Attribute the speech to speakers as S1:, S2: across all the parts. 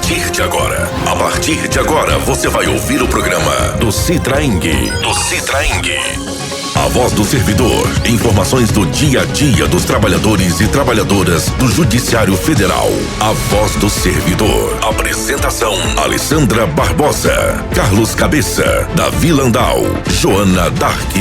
S1: A partir de agora, você vai ouvir o programa do Citraeng. A voz do servidor. Informações do dia a dia dos trabalhadores e trabalhadoras do Judiciário Federal. A voz do servidor. Apresentação: Alessandra Barbosa, Carlos Cabeça, Davi Landau, Joana Dark.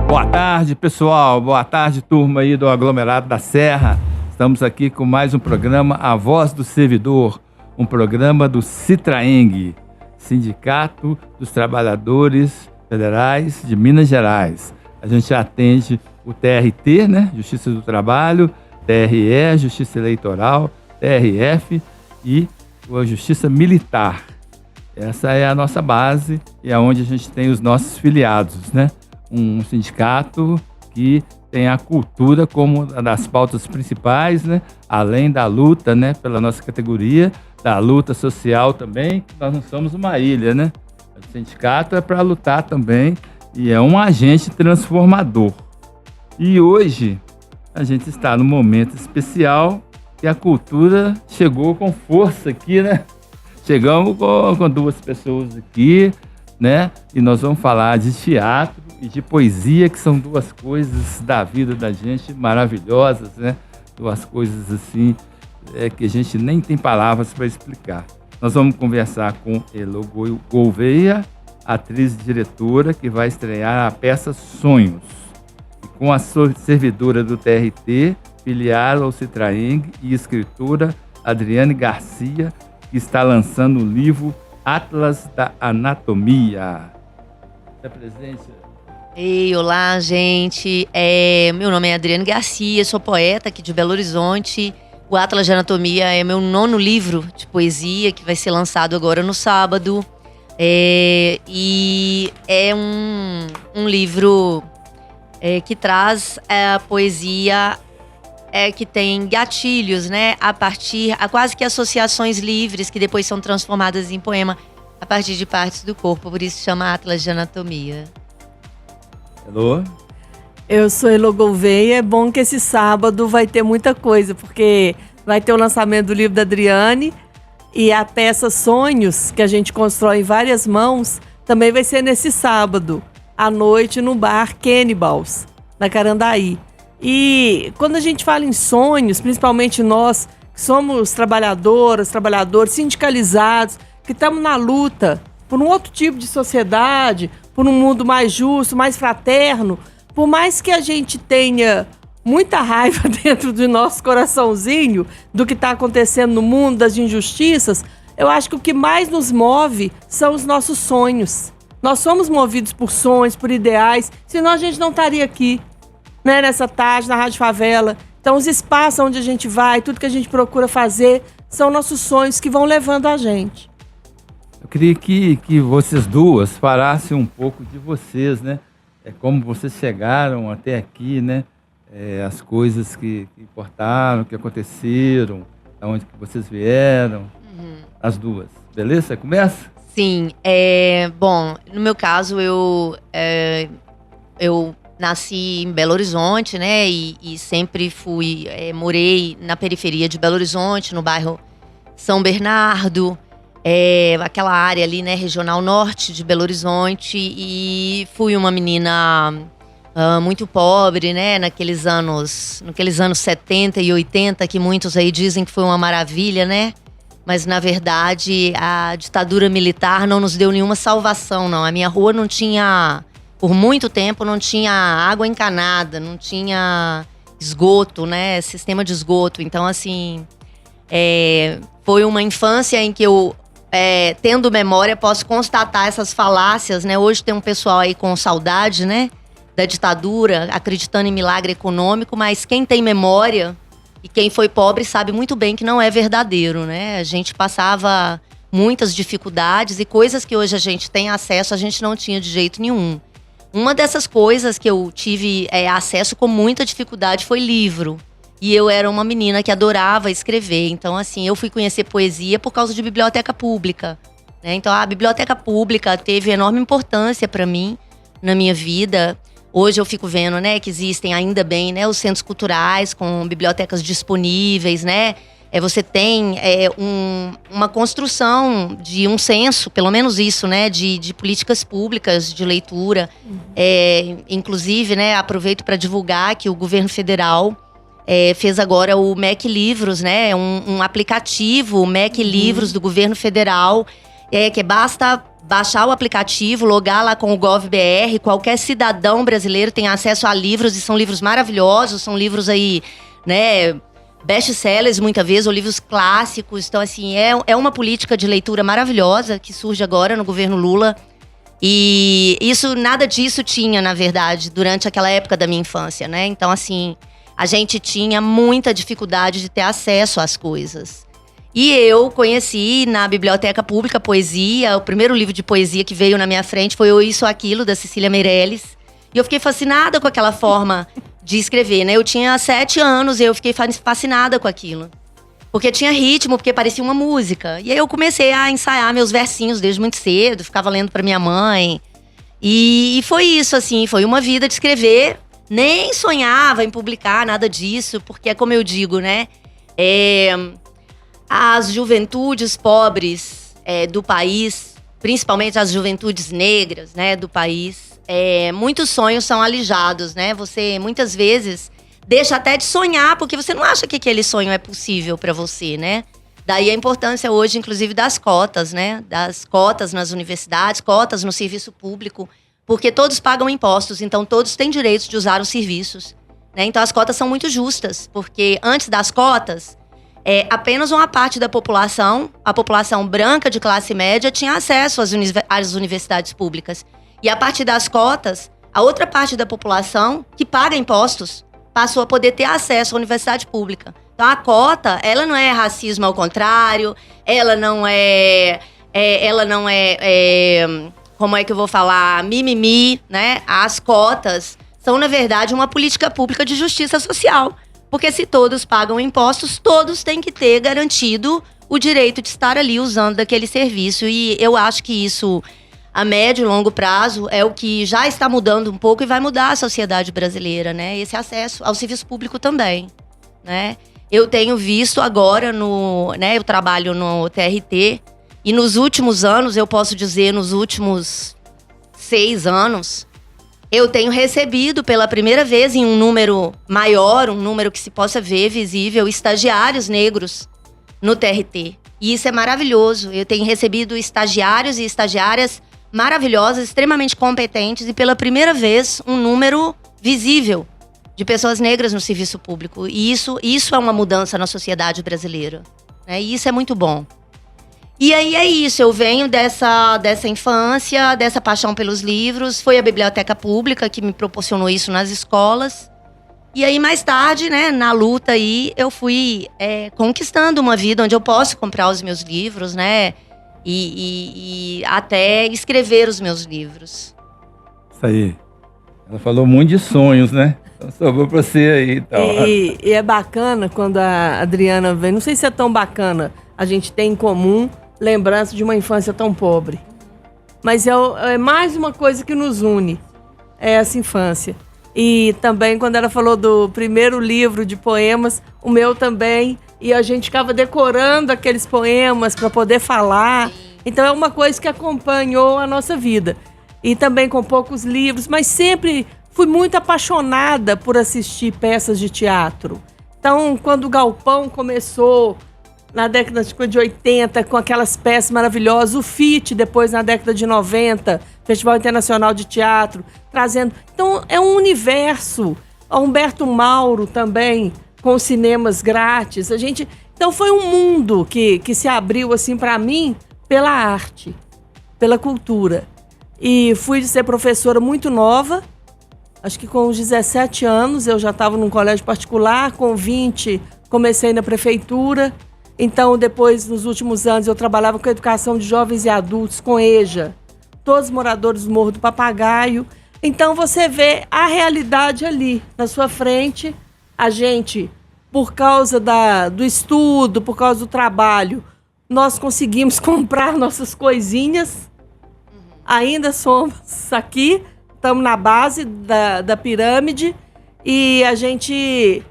S2: Boa tarde, pessoal. Boa tarde, turma aí do aglomerado da Serra. Estamos aqui com mais um programa, A Voz do Servidor, um programa do Citraeng, Sindicato dos Trabalhadores Federais de Minas Gerais. A gente atende o TRT, né? Justiça do Trabalho, TRE, Justiça Eleitoral, TRF e a Justiça Militar. Essa é a nossa base e é onde a gente tem os nossos filiados, né? Um sindicato que tem a cultura como uma das pautas principais, né? Além da luta, né? Pela nossa categoria, da luta social também, nós não somos uma ilha, né? O sindicato é para lutar também e é um agente transformador. E hoje a gente está num momento especial que a cultura chegou com força aqui, né? Chegamos com duas pessoas aqui, né? E nós vamos falar de teatro e de poesia, que são duas coisas da vida da gente maravilhosas, né? Duas coisas assim que a gente nem tem palavras para explicar. Nós vamos conversar com Elo Gouveia, atriz e diretora, que vai estrear a peça Sonhos, e com a servidora do TRT, filiada ao Citraeng, e escritora Adriane Garcia, que está lançando o livro Atlas da Anatomia. Se apresente.
S3: Ei, olá, gente. Meu nome é Adriane Garcia, sou poeta aqui de Belo Horizonte. O Atlas de Anatomia é meu 9º livro de poesia, que vai ser lançado agora no sábado. E é um livro que traz a poesia que tem gatilhos, né? A quase que associações livres, que depois são transformadas em poema a partir de partes do corpo. Por isso chama Atlas de Anatomia.
S2: Alô?
S4: Eu sou Elo Gouveia. É bom que esse sábado vai ter muita coisa, porque vai ter o lançamento do livro da Adriane e a peça Sonhos, que a gente constrói em várias mãos, também vai ser nesse sábado, à noite, no bar Cannibals, na Carandaí. E quando a gente fala em sonhos, principalmente nós que somos trabalhadoras, trabalhadores sindicalizados, que estamos na luta por um outro tipo de sociedade, por um mundo mais justo, mais fraterno, por mais que a gente tenha muita raiva dentro do nosso coraçãozinho do que está acontecendo no mundo, das injustiças, eu acho que o que mais nos move são os nossos sonhos. Nós somos movidos por sonhos, por ideais, senão a gente não estaria aqui, né, nessa tarde, na Rádio Favela. Então, os espaços onde a gente vai, tudo que a gente procura fazer, são nossos sonhos que vão levando a gente.
S2: Eu queria que vocês duas falassem um pouco de vocês, né? Como vocês chegaram até aqui, né? As coisas que importaram, que aconteceram, de onde que vocês vieram, as duas. Beleza? Começa?
S3: Sim. Bom, no meu caso, eu nasci em Belo Horizonte, né? E sempre morei na periferia de Belo Horizonte, no bairro São Bernardo. Aquela área ali, né, regional norte de Belo Horizonte, e fui uma menina muito pobre, né, naqueles anos 70 e 80, que muitos aí dizem que foi uma maravilha, né, mas na verdade a ditadura militar não nos deu nenhuma salvação, não. A minha rua não tinha, por muito tempo, não tinha água encanada, não tinha esgoto, né, sistema de esgoto. Então, assim, foi uma infância em que eu, tendo memória, posso constatar essas falácias, né? Hoje tem um pessoal aí com saudade, né, da ditadura, acreditando em milagre econômico, mas quem tem memória e quem foi pobre sabe muito bem que não é verdadeiro, né? A gente passava muitas dificuldades e coisas que hoje a gente tem acesso, a gente não tinha de jeito nenhum. Uma dessas coisas que eu tive acesso com muita dificuldade foi livro. E eu era uma menina que adorava escrever. Então, assim, eu fui conhecer poesia por causa de biblioteca pública, né? Então, a biblioteca pública teve enorme importância para mim, na minha vida. Hoje eu fico vendo, né, que existem ainda bem, né, os centros culturais com bibliotecas disponíveis, né? Você tem uma construção de um senso, pelo menos isso, né, de políticas públicas de leitura. Inclusive, né, aproveito para divulgar que o governo federal fez agora o MEC Livros, né, um aplicativo, o MEC Livros do governo federal, que basta baixar o aplicativo, logar lá com o GovBR, qualquer cidadão brasileiro tem acesso a livros, e são livros maravilhosos, são livros aí, né, best-sellers muitas vezes, ou livros clássicos. Então, assim, é uma política de leitura maravilhosa que surge agora no governo Lula. E nada disso tinha, na verdade, durante aquela época da minha infância, né? Então, assim, a gente tinha muita dificuldade de ter acesso às coisas. E eu conheci na Biblioteca Pública poesia. O primeiro livro de poesia que veio na minha frente foi O Isso ou Aquilo, da Cecília Meirelles. E eu fiquei fascinada com aquela forma de escrever, né? Eu tinha 7 anos e eu fiquei fascinada com aquilo. Porque tinha ritmo, porque parecia uma música. E aí eu comecei a ensaiar meus versinhos desde muito cedo, ficava lendo pra minha mãe. E foi isso, assim, foi uma vida de escrever. Nem sonhava em publicar nada disso, porque é como eu digo, né? As juventudes pobres do país, principalmente as juventudes negras, né, do país, muitos sonhos são alijados, né? Você, muitas vezes, deixa até de sonhar, porque você não acha que aquele sonho é possível para você, né? Daí a importância hoje, inclusive, das cotas, né? Das cotas nas universidades, cotas no serviço público, porque todos pagam impostos, então todos têm direito de usar os serviços, né? Então as cotas são muito justas, porque antes das cotas, apenas uma parte da população, a população branca de classe média, tinha acesso às universidades públicas. E a partir das cotas, a outra parte da população, que paga impostos, passou a poder ter acesso à universidade pública. Então a cota, ela não é racismo ao contrário, ela não é como é que eu vou falar, mimimi, né? As cotas são, na verdade, uma política pública de justiça social. Porque se todos pagam impostos, todos têm que ter garantido o direito de estar ali usando daquele serviço. E eu acho que isso, a médio e longo prazo, é o que já está mudando um pouco e vai mudar a sociedade brasileira, né? Esse acesso ao serviço público também, né? Eu tenho visto agora, eu trabalho no TRT, e nos últimos anos, eu posso dizer, nos últimos 6 anos, eu tenho recebido pela primeira vez em um número maior, um número que se possa ver visível, estagiários negros no TRT. E isso é maravilhoso. Eu tenho recebido estagiários e estagiárias maravilhosas, extremamente competentes, e pela primeira vez um número visível de pessoas negras no serviço público. E isso é uma mudança na sociedade brasileira, né? E isso é muito bom. E aí é isso, eu venho dessa infância, dessa paixão pelos livros. Foi a biblioteca pública que me proporcionou isso nas escolas. E aí mais tarde, né, na luta aí, eu fui conquistando uma vida onde eu posso comprar os meus livros, né? E até escrever os meus livros.
S2: Isso aí. Ela falou muito de sonhos, né? Então sobrou pra você aí. Então.
S4: E é bacana quando a Adriana vem. Não sei se é tão bacana, a gente tem em comum lembrança de uma infância tão pobre. Mas é mais uma coisa que nos une, essa infância. E também quando ela falou do primeiro livro de poemas, o meu também, e a gente ficava decorando aqueles poemas para poder falar. Então é uma coisa que acompanhou a nossa vida. E também com poucos livros, mas sempre fui muito apaixonada por assistir peças de teatro. Então, quando o Galpão começou na década de 80, com aquelas peças maravilhosas, o FIT, depois na década de 90, Festival Internacional de Teatro, trazendo... Então, é um universo. O Humberto Mauro também, com os cinemas grátis. Então, foi um mundo que se abriu, assim, para mim, pela arte, pela cultura. E fui ser professora muito nova. Acho que com os 17 anos, eu já estava num colégio particular. Com 20, comecei na prefeitura. Então, depois, nos últimos anos, eu trabalhava com educação de jovens e adultos, com EJA, todos moradores do Morro do Papagaio. Então, você vê a realidade ali, na sua frente. A gente, por causa do estudo, por causa do trabalho, nós conseguimos comprar nossas coisinhas. Ainda somos aqui, estamos na base da pirâmide e a gente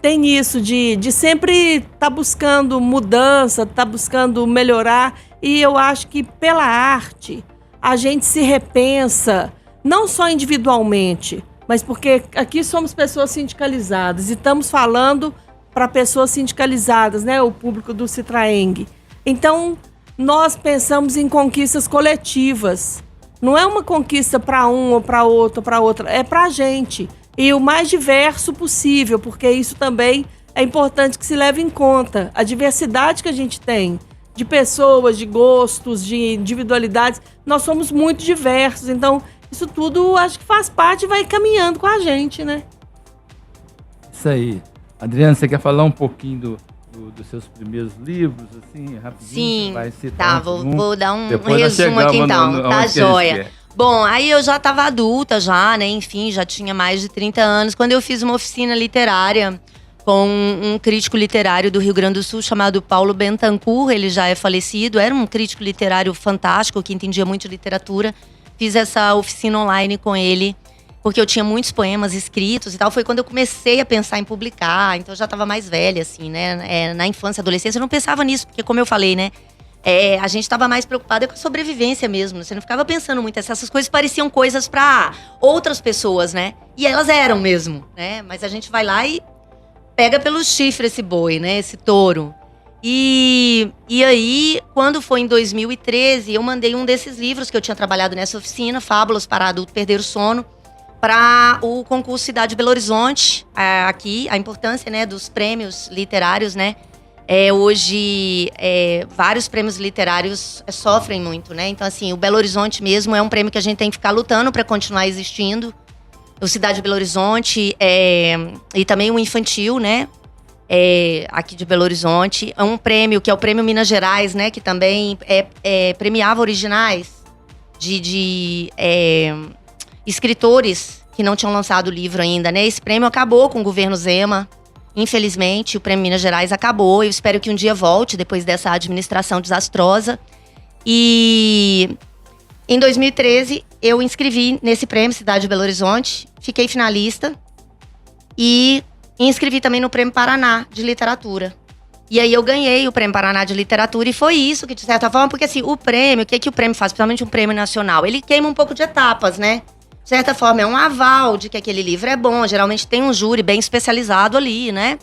S4: tem isso de sempre estar buscando mudança, estar buscando melhorar. E eu acho que pela arte a gente se repensa, não só individualmente, mas porque aqui somos pessoas sindicalizadas e estamos falando para pessoas sindicalizadas, né? O público do Citraeng. Então, nós pensamos em conquistas coletivas. Não é uma conquista para um ou para outro ou para outra, é para a gente. E o mais diverso possível, porque isso também é importante que se leve em conta. A diversidade que a gente tem de pessoas, de gostos, de individualidades, nós somos muito diversos. Então, isso tudo acho que faz parte e vai caminhando com a gente, né?
S2: Isso aí. Adriana, você quer falar um pouquinho dos seus primeiros livros, assim, rapidinho?
S3: Sim,
S2: vai citar
S3: vou dar um
S2: Depois nós
S3: resumo aqui
S2: chegamos
S3: então, tá
S2: onde que a gente
S3: joia.
S2: quer.
S3: Bom, aí eu já estava adulta já, né, enfim, já tinha mais de 30 anos, quando eu fiz uma oficina literária com um crítico literário do Rio Grande do Sul chamado Paulo Bentancur, ele já é falecido, era um crítico literário fantástico, que entendia muito de literatura. Fiz essa oficina online com ele, porque eu tinha muitos poemas escritos e tal. Foi quando eu comecei a pensar em publicar, então eu já estava mais velha, assim, né? Na infância, adolescência, eu não pensava nisso, porque como eu falei, né? A gente estava mais preocupada com a sobrevivência mesmo. Você não ficava pensando muito. Essas coisas pareciam coisas para outras pessoas, né? E elas eram mesmo, né? Mas a gente vai lá e pega pelo chifre esse boi, né? Esse touro. E aí, quando foi em 2013, eu mandei um desses livros que eu tinha trabalhado nessa oficina, Fábulas para Adulto Perder o Sono, para o concurso Cidade Belo Horizonte, aqui, a importância, né, dos prêmios literários, né? Hoje, vários prêmios literários sofrem muito, né? Então, assim, o Belo Horizonte mesmo é um prêmio que a gente tem que ficar lutando para continuar existindo. O Cidade Belo Horizonte e também o infantil, né? Aqui de Belo Horizonte. É um prêmio que é o Prêmio Minas Gerais, né? Que também premiava originais de escritores que não tinham lançado o livro ainda, né? Esse prêmio acabou com o governo Zema. Infelizmente, o Prêmio Minas Gerais acabou. Eu espero que um dia volte, depois dessa administração desastrosa. E em 2013, eu inscrevi nesse prêmio Cidade de Belo Horizonte. Fiquei finalista. E inscrevi também no Prêmio Paraná de Literatura. E aí eu ganhei o Prêmio Paraná de Literatura. E foi isso que, de certa forma, porque assim, o prêmio, o que o prêmio faz? Principalmente um prêmio nacional. Ele queima um pouco de etapas, né? De certa forma, é um aval de que aquele livro é bom. Geralmente tem um júri bem especializado ali, né?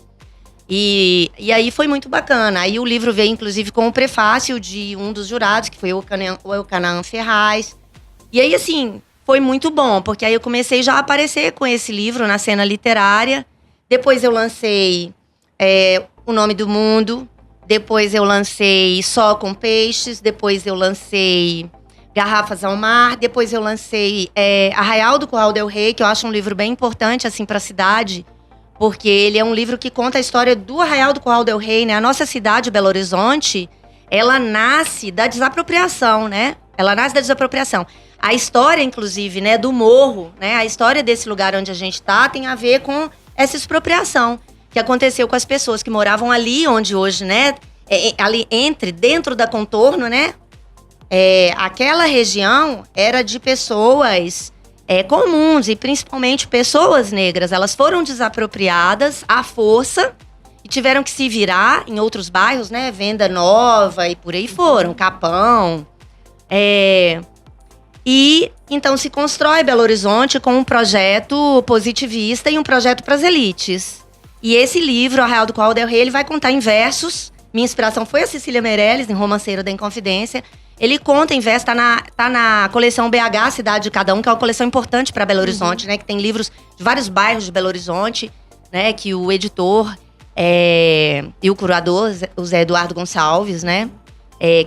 S3: E aí foi muito bacana. Aí o livro veio, inclusive, com o prefácio de um dos jurados, que foi o Elcanaã Ferraz. E aí, assim, foi muito bom, porque aí eu comecei já a aparecer com esse livro na cena literária. Depois eu lancei O Nome do Mundo. Depois eu lancei Só com Peixes. Depois eu lancei Garrafas ao Mar. Depois eu lancei Arraial do Curral del Rei, que eu acho um livro bem importante, assim, para a cidade. Porque ele é um livro que conta a história do Arraial do Curral del Rei, né? A nossa cidade, Belo Horizonte, ela nasce da desapropriação, né? Ela nasce da desapropriação. A história, inclusive, né, do morro, né? A história desse lugar onde a gente tá tem a ver com essa expropriação que aconteceu com as pessoas que moravam ali, onde hoje, né? Ali dentro da contorno, né? Aquela região era de pessoas comuns e principalmente pessoas negras. Elas foram desapropriadas à força e tiveram que se virar em outros bairros, né? Venda Nova e por aí foram, Capão. E então se constrói Belo Horizonte com um projeto positivista e um projeto para as elites. E esse livro, Arraial do Curral del Rei, ele vai contar em versos. Minha inspiração foi a Cecília Meirelles, em Romanceiro da Inconfidência. Ele conta em versos, tá na coleção BH, Cidade de Cada Um, que é uma coleção importante para Belo Horizonte, né? Que tem livros de vários bairros de Belo Horizonte, né? Que o editor e o curador, o Zé Eduardo Gonçalves, né?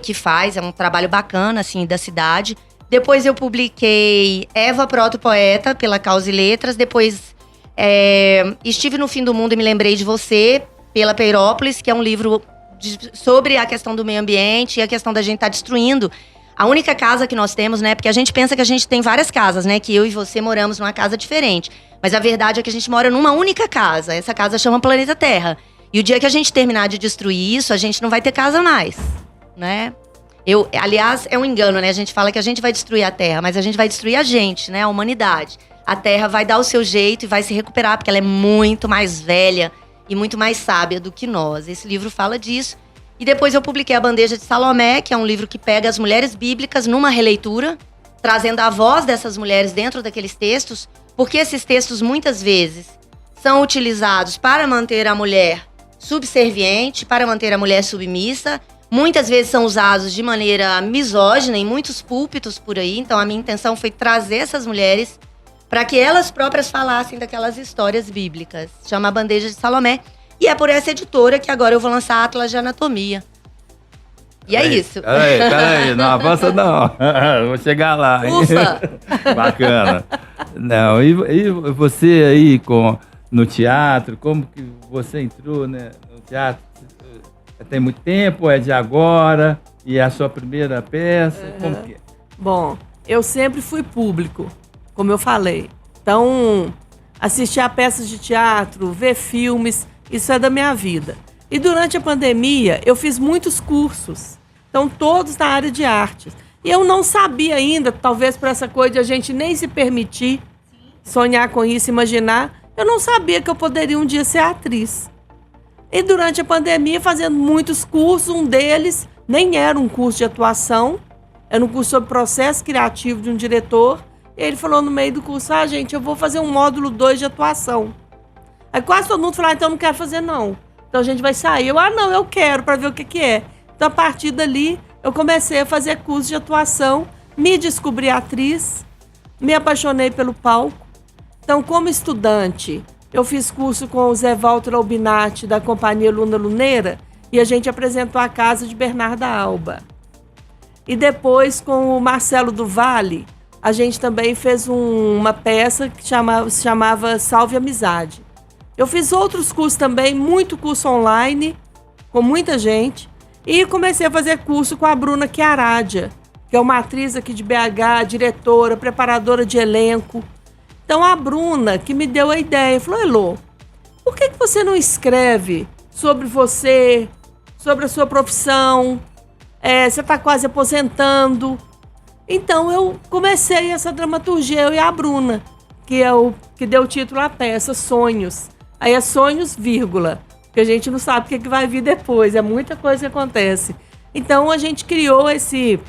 S3: Que faz, é um trabalho bacana, assim, da cidade. Depois eu publiquei Eva Proto-Poeta, pela Causa e Letras. Depois Estive no Fim do Mundo e Me Lembrei de Você, pela Peirópolis, que é um livro sobre a questão do meio ambiente e a questão da gente estar destruindo a única casa que nós temos, né? Porque a gente pensa que a gente tem várias casas, né? Que eu e você moramos numa casa diferente. Mas a verdade é que a gente mora numa única casa. Essa casa chama Planeta Terra. E o dia que a gente terminar de destruir isso, a gente não vai ter casa mais, né? Aliás, é um engano, né? A gente fala que a gente vai destruir a Terra, mas a gente vai destruir a gente, né? A humanidade. A Terra vai dar o seu jeito e vai se recuperar, porque ela é muito mais velha e muito mais sábia do que nós. Esse livro fala disso. E depois eu publiquei A Bandeja de Salomé, que é um livro que pega as mulheres bíblicas numa releitura, trazendo a voz dessas mulheres dentro daqueles textos, porque esses textos, muitas vezes, são utilizados para manter a mulher subserviente, para manter a mulher submissa. Muitas vezes são usados de maneira misógina em muitos púlpitos por aí. Então, a minha intenção foi trazer essas mulheres para que elas próprias falassem daquelas histórias bíblicas. Chama A Bandeja de Salomé. E é por essa editora que agora eu vou lançar Atlas de Anatomia. E é isso.
S2: Peraí, não avança não. Vou chegar lá. Hein?
S3: Ufa!
S2: Bacana. Não, e você aí no teatro, como que você entrou, né, no teatro? Tem muito tempo, é de agora? E é a sua primeira peça? Como que é?
S4: Bom, eu sempre fui público, como eu falei. Então, assistir a peças de teatro, ver filmes, isso é da minha vida. E durante a pandemia, eu fiz muitos cursos. Então, todos na área de artes. E eu não sabia ainda, talvez por essa coisa de a gente nem se permitir sonhar com isso, imaginar, eu não sabia que eu poderia um dia ser atriz. E durante a pandemia, fazendo muitos cursos, um deles nem era um curso de atuação, era um curso sobre processo criativo de um diretor. E ele falou no meio do curso, gente, eu vou fazer um módulo 2 de atuação. Aí quase todo mundo falou, então eu não quero fazer não. Então a gente vai sair. Não, eu quero, para ver o que é. Então a partir dali, eu comecei a fazer curso de atuação, me descobri atriz, me apaixonei pelo palco. Então, como estudante, eu fiz curso com o Zé Walter Albinati, da Companhia Luna Luneira, e a gente apresentou a casa de Bernarda Alba. E depois, com o Marcelo do Vale, a gente também fez uma peça que se chamava Salve Amizade. Eu fiz outros cursos também, muito curso online, com muita gente, e comecei a fazer curso com a Bruna Chiaradia, que é uma atriz aqui de BH, diretora, preparadora de elenco. Então, a Bruna, que me deu a ideia, falou, Elô, por que você não escreve sobre você, sobre a sua profissão? Você está quase aposentando. Então, eu comecei essa dramaturgia, eu e a Bruna, que é o que deu o título à peça, Sonhos. Aí é sonhos, vírgula, porque a gente não sabe o que vai vir depois, é muita coisa que acontece. Então, a gente criou esse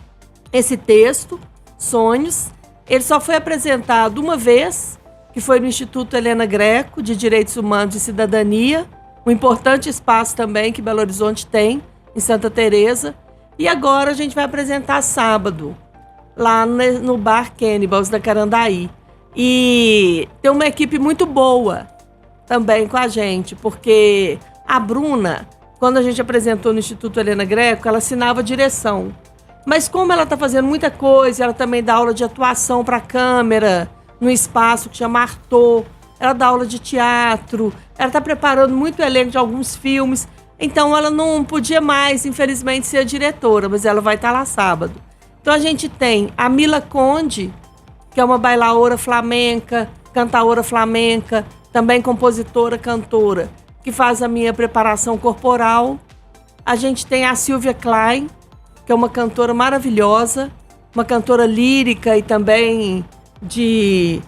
S4: texto, Sonhos. Ele só foi apresentado uma vez, que foi no Instituto Helena Greco, de Direitos Humanos e Cidadania, um importante espaço também que Belo Horizonte tem, em Santa Teresa. E agora a gente vai apresentar sábado, lá no Bar Cannibals, da Carandaí. E tem uma equipe muito boa também com a gente, porque a Bruna, quando a gente apresentou no Instituto Helena Greco, ela assinava direção. Mas como ela está fazendo muita coisa, ela também dá aula de atuação para a câmera, no espaço que chama Arthur, ela dá aula de teatro, ela está preparando muito elenco de alguns filmes, então ela não podia mais, infelizmente, ser a diretora, mas ela vai estar lá sábado. Então a gente tem a Mila Conde, que é uma bailaora flamenca, cantaora flamenca, também compositora, cantora, que faz a minha preparação corporal. A gente tem a Silvia Klein, que é uma cantora maravilhosa, uma cantora lírica e também de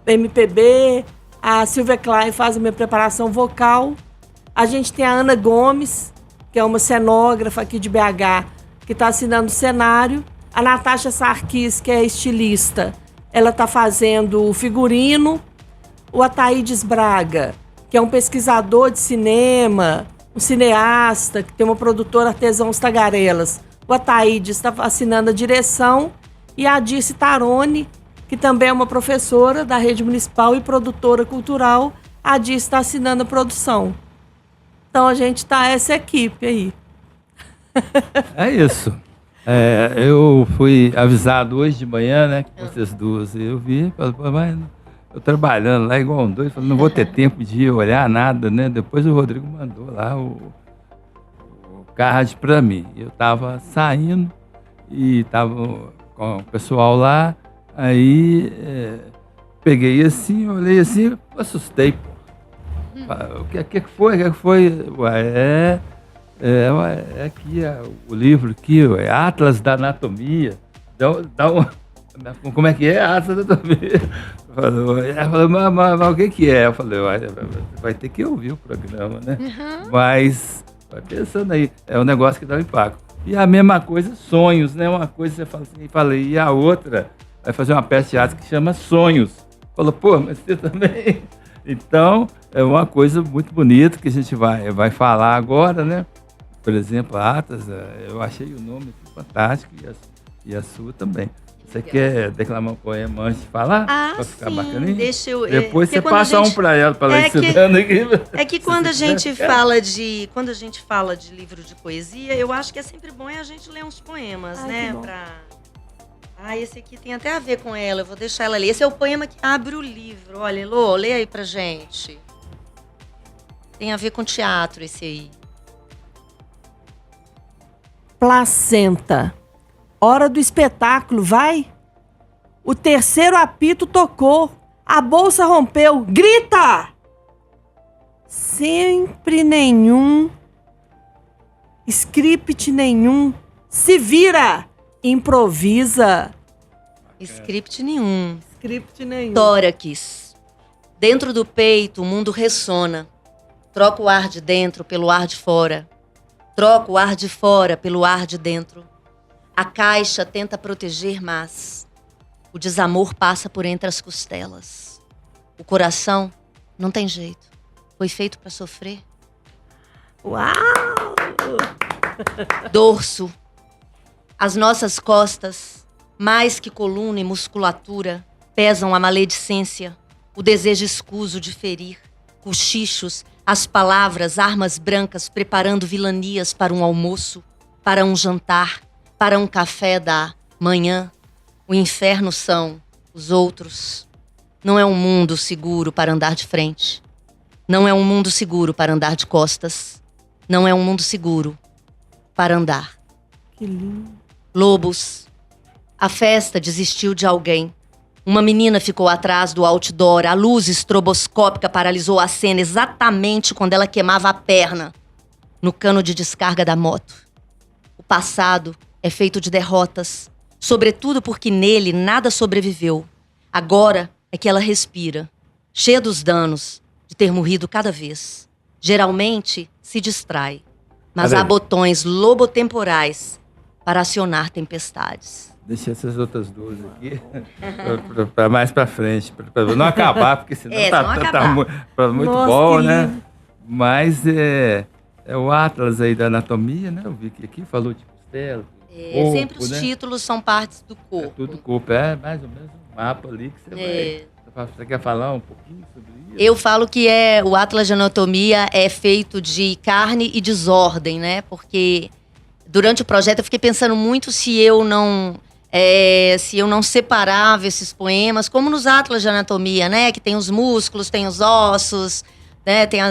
S4: MPB. A Silvia Klein faz a minha preparação vocal. A gente tem a Ana Gomes, que é uma cenógrafa aqui de BH, que está assinando o cenário. A Natasha Sarkis, que é estilista, ela está fazendo o figurino. O Ataídes Braga, que é um pesquisador de cinema, um cineasta, que tem uma produtora Artesãos Tagarelas. O Ataídes está assinando a direção. E a Dirce Tarone, que também é uma professora da rede municipal e produtora cultural, a Dirce está assinando a produção. Então a gente está essa equipe aí.
S2: É isso. Eu fui avisado hoje de manhã, né, que vocês duas, eu vi, mas eu trabalhando lá igual um doido, falei, não vou ter tempo de olhar nada, né? Depois o Rodrigo mandou lá o card para mim. Eu estava saindo e estava com o pessoal lá, aí peguei assim, olhei assim, assustei. O que foi? Ué, É aqui, o livro aqui, é Atlas da Anatomia. Como é que é? Atlas da Anatomia. Ela falou, mas o que é? Eu falei, vai ter que ouvir o programa, né?
S3: Uhum.
S2: Mas, vai pensando aí, é um negócio que dá um impacto. E a mesma coisa, sonhos, né? Uma coisa você fala assim, e a outra vai fazer uma peça de teatro que chama Sonhos. Falou, pô, mas você também... Então, é uma coisa muito bonita que a gente vai falar agora, né? Por exemplo, a Atlas, eu achei o nome fantástico e a sua também. Você quer declamar um poema antes de falar?
S3: Pra
S2: ficar
S3: sim,
S2: bacaninho?
S3: Deixa eu...
S2: Depois você passa um para ela ir estudando aqui.
S3: É que quando a gente fala de livro de poesia, eu acho que é sempre bom a gente ler uns poemas, né? Esse aqui tem até a ver com ela, eu vou deixar ela ler. Esse é o poema que abre o livro. Olha, Elô, lê aí pra gente. Tem a ver com teatro esse aí.
S4: Placenta. Hora do espetáculo, vai! O terceiro apito tocou. A bolsa rompeu. Grita! Sempre nenhum. Script nenhum. Se vira! Improvisa.
S3: Script nenhum.
S4: Script nenhum.
S3: Tórax. Dentro do peito o mundo ressona. Troca o ar de dentro pelo ar de fora. Troca o ar de fora pelo ar de dentro. A caixa tenta proteger, mas o desamor passa por entre as costelas. O coração não tem jeito. Foi feito para sofrer.
S4: Uau!
S3: Dorso. As nossas costas, mais que coluna e musculatura, pesam a maledicência, o desejo escuso de ferir. Cochichos, as palavras, armas brancas preparando vilanias para um almoço, para um jantar, para um café da manhã. O inferno são os outros. Não é um mundo seguro para andar de frente. Não é um mundo seguro para andar de costas. Não é um mundo seguro para andar.
S4: Que lindo.
S3: Lobos. A festa desistiu de alguém. Uma menina ficou atrás do outdoor. A luz estroboscópica paralisou a cena exatamente quando ela queimava a perna no cano de descarga da moto. O passado é feito de derrotas, sobretudo porque nele nada sobreviveu. Agora é que ela respira, cheia dos danos de ter morrido cada vez. Geralmente se distrai, mas há botões lobotemporais para acionar tempestades.
S2: Deixa essas outras duas aqui para mais para frente, para não acabar, porque senão tá muito
S4: Nossa,
S2: bom, né? Mas é o Atlas aí da anatomia, né? Eu vi que aqui falou de costela. Corpo,
S3: sempre os títulos são partes do corpo.
S2: É tudo corpo, é mais ou menos um mapa ali que você vai... Você quer falar um pouquinho sobre isso?
S3: Eu falo que o Atlas de Anatomia é feito de carne e desordem, né? Porque durante o projeto eu fiquei pensando muito se eu não separava esses poemas, como nos Atlas de Anatomia, né? Que tem os músculos, tem os ossos, né? Tem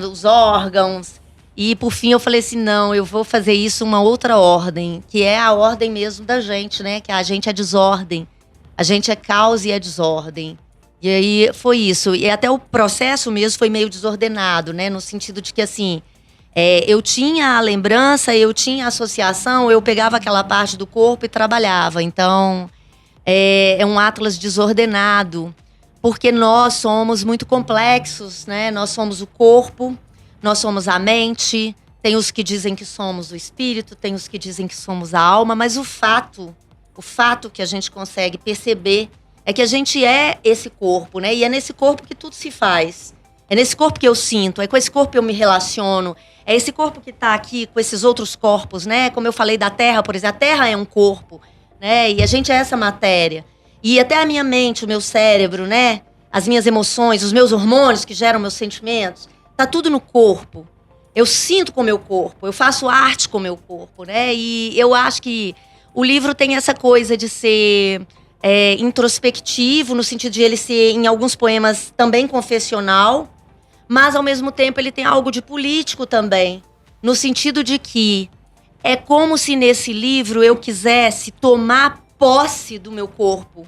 S3: os órgãos. E por fim eu falei assim, não, eu vou fazer isso uma outra ordem, que é a ordem mesmo da gente, né? Que a gente é desordem. A gente é caos e é desordem. E aí foi isso. E até o processo mesmo foi meio desordenado, né? No sentido de que, assim, eu tinha a lembrança, eu tinha a associação, eu pegava aquela parte do corpo e trabalhava. Então, é um Atlas desordenado, porque nós somos muito complexos, né? Nós somos o corpo, nós somos a mente, tem os que dizem que somos o espírito, tem os que dizem que somos a alma, mas o fato que a gente consegue perceber é que a gente é esse corpo, né? E é nesse corpo que tudo se faz. É nesse corpo que eu sinto, é com esse corpo que eu me relaciono. É esse corpo que está aqui com esses outros corpos, né? Como eu falei da Terra, por exemplo, a Terra é um corpo, né? E a gente é essa matéria. E até a minha mente, o meu cérebro, né? As minhas emoções, os meus hormônios que geram meus sentimentos, tá tudo no corpo. Eu sinto com o meu corpo, eu faço arte com o meu corpo, né? E eu acho que o livro tem essa coisa de ser introspectivo, no sentido de ele ser, em alguns poemas, também confessional, mas, ao mesmo tempo, ele tem algo de político também, no sentido de que é como se nesse livro eu quisesse tomar posse do meu corpo,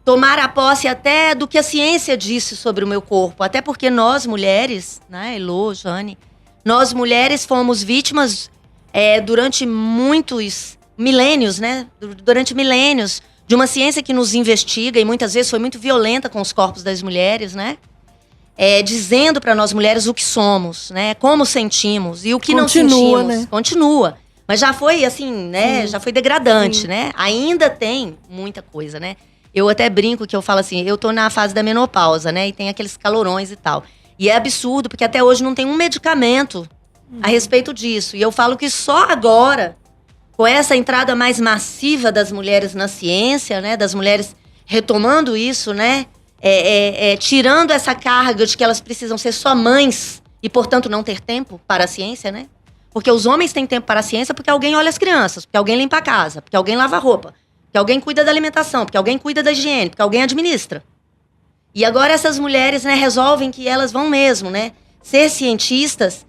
S3: tomar a posse até do que a ciência disse sobre o meu corpo, até porque nós, mulheres, né, Elô, Jane, nós, mulheres, fomos vítimas durante muitos milênios, né? Durante milênios, de uma ciência que nos investiga e muitas vezes foi muito violenta com os corpos das mulheres, né? Dizendo para nós mulheres o que somos, né? Como sentimos e o que não sentimos. Né? Continua. Mas já foi assim, né? Já foi degradante, né? Ainda tem muita coisa, né? Eu até brinco que eu falo assim, eu tô na fase da menopausa, né? E tem aqueles calorões e tal. E é absurdo, porque até hoje não tem um medicamento a respeito disso. E eu falo que só agora, com essa entrada mais massiva das mulheres na ciência, né? Das mulheres retomando isso, né? Tirando essa carga de que elas precisam ser só mães e, portanto, não ter tempo para a ciência, né? Porque os homens têm tempo para a ciência porque alguém olha as crianças, porque alguém limpa a casa, porque alguém lava a roupa, porque alguém cuida da alimentação, porque alguém cuida da higiene, porque alguém administra. E agora essas mulheres, né, resolvem que elas vão mesmo, né, ser cientistas,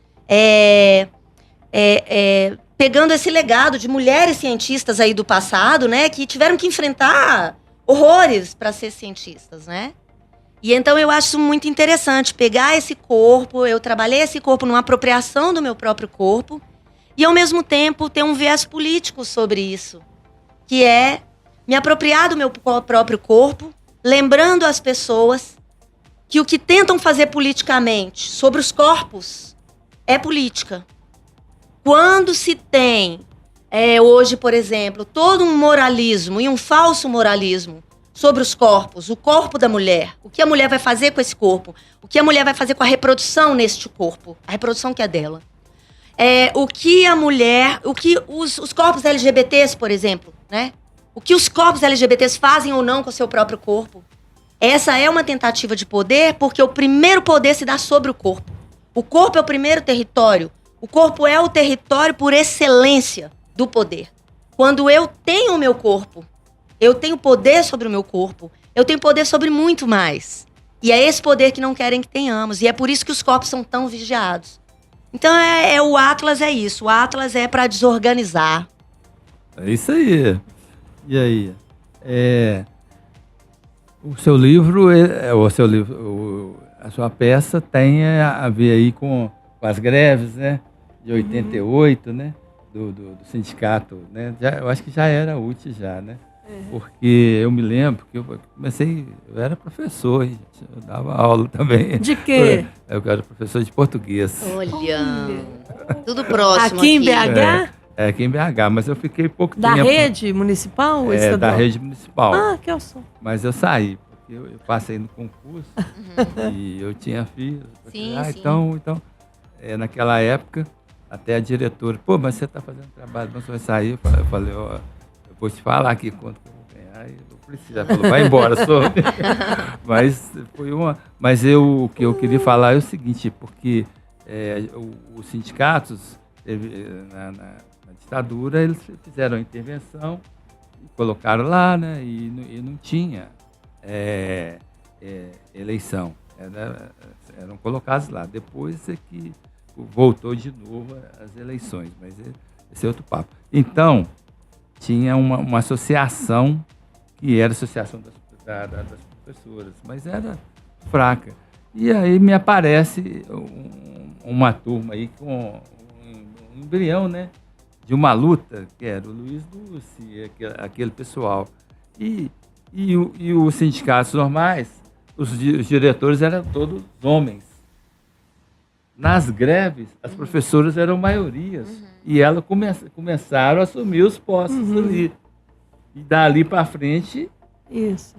S3: pegando esse legado de mulheres cientistas aí do passado, né, que tiveram que enfrentar horrores para ser cientistas, né? E então eu acho muito interessante pegar esse corpo, eu trabalhei esse corpo numa apropriação do meu próprio corpo e ao mesmo tempo ter um viés político sobre isso, que é me apropriar do meu próprio corpo, lembrando as pessoas que o que tentam fazer politicamente sobre os corpos é política. Quando se tem hoje, por exemplo, todo um moralismo e um falso moralismo sobre os corpos, o corpo da mulher, o que a mulher vai fazer com esse corpo, o que a mulher vai fazer com a reprodução neste corpo, a reprodução que é dela. O que a mulher, o que os corpos LGBTs, por exemplo, né? O que os corpos LGBTs fazem ou não com o seu próprio corpo. Essa é uma tentativa de poder, porque o primeiro poder se dá sobre o corpo. O corpo é o primeiro território. O corpo é o território por excelência do poder. Quando eu tenho o meu corpo, eu tenho poder sobre o meu corpo, eu tenho poder sobre muito mais. E é esse poder que não querem que tenhamos. E é por isso que os corpos são tão vigiados. Então, o Atlas é isso. O Atlas é para desorganizar.
S2: É isso aí. E aí? O seu livro, a sua peça tem a ver aí com as greves, né? De 88, né? Do sindicato, né? Eu acho que já era útil já, né? Porque eu me lembro que eu era professor, gente, eu dava aula também.
S4: De quê?
S2: Eu era professor de português.
S3: Olha, tudo próximo
S4: aqui em BH?
S2: Aqui em BH, mas eu fiquei pouco tempo.
S4: Da rede municipal ou estadual?
S2: Da rede municipal.
S4: Ah, que eu sou.
S2: Mas eu saí, porque eu passei no concurso e eu tinha filhos.
S3: Sim, sim.
S2: Então naquela época, até a diretora, mas você está fazendo trabalho, não você vai sair? Eu falei, eu vou te falar aqui quanto que eu vou ganhar. E não precisa. Ela falou, vai embora, soube. Mas o que eu queria falar é o seguinte, porque os sindicatos, na ditadura, eles fizeram a intervenção, colocaram lá, né? E não tinha eleição. Eram colocados lá. Depois é que voltou de novo as eleições, mas esse é outro papo. Então, tinha uma associação, que era a Associação das Professoras, mas era fraca. E aí me aparece uma turma aí com um embrião, né, de uma luta, que era o Luiz Dulce, aquele pessoal. E os sindicatos normais, os diretores eram todos homens. Nas greves, as professoras eram maiorias. E elas começaram a assumir os postos ali. E dali para frente,
S4: isso,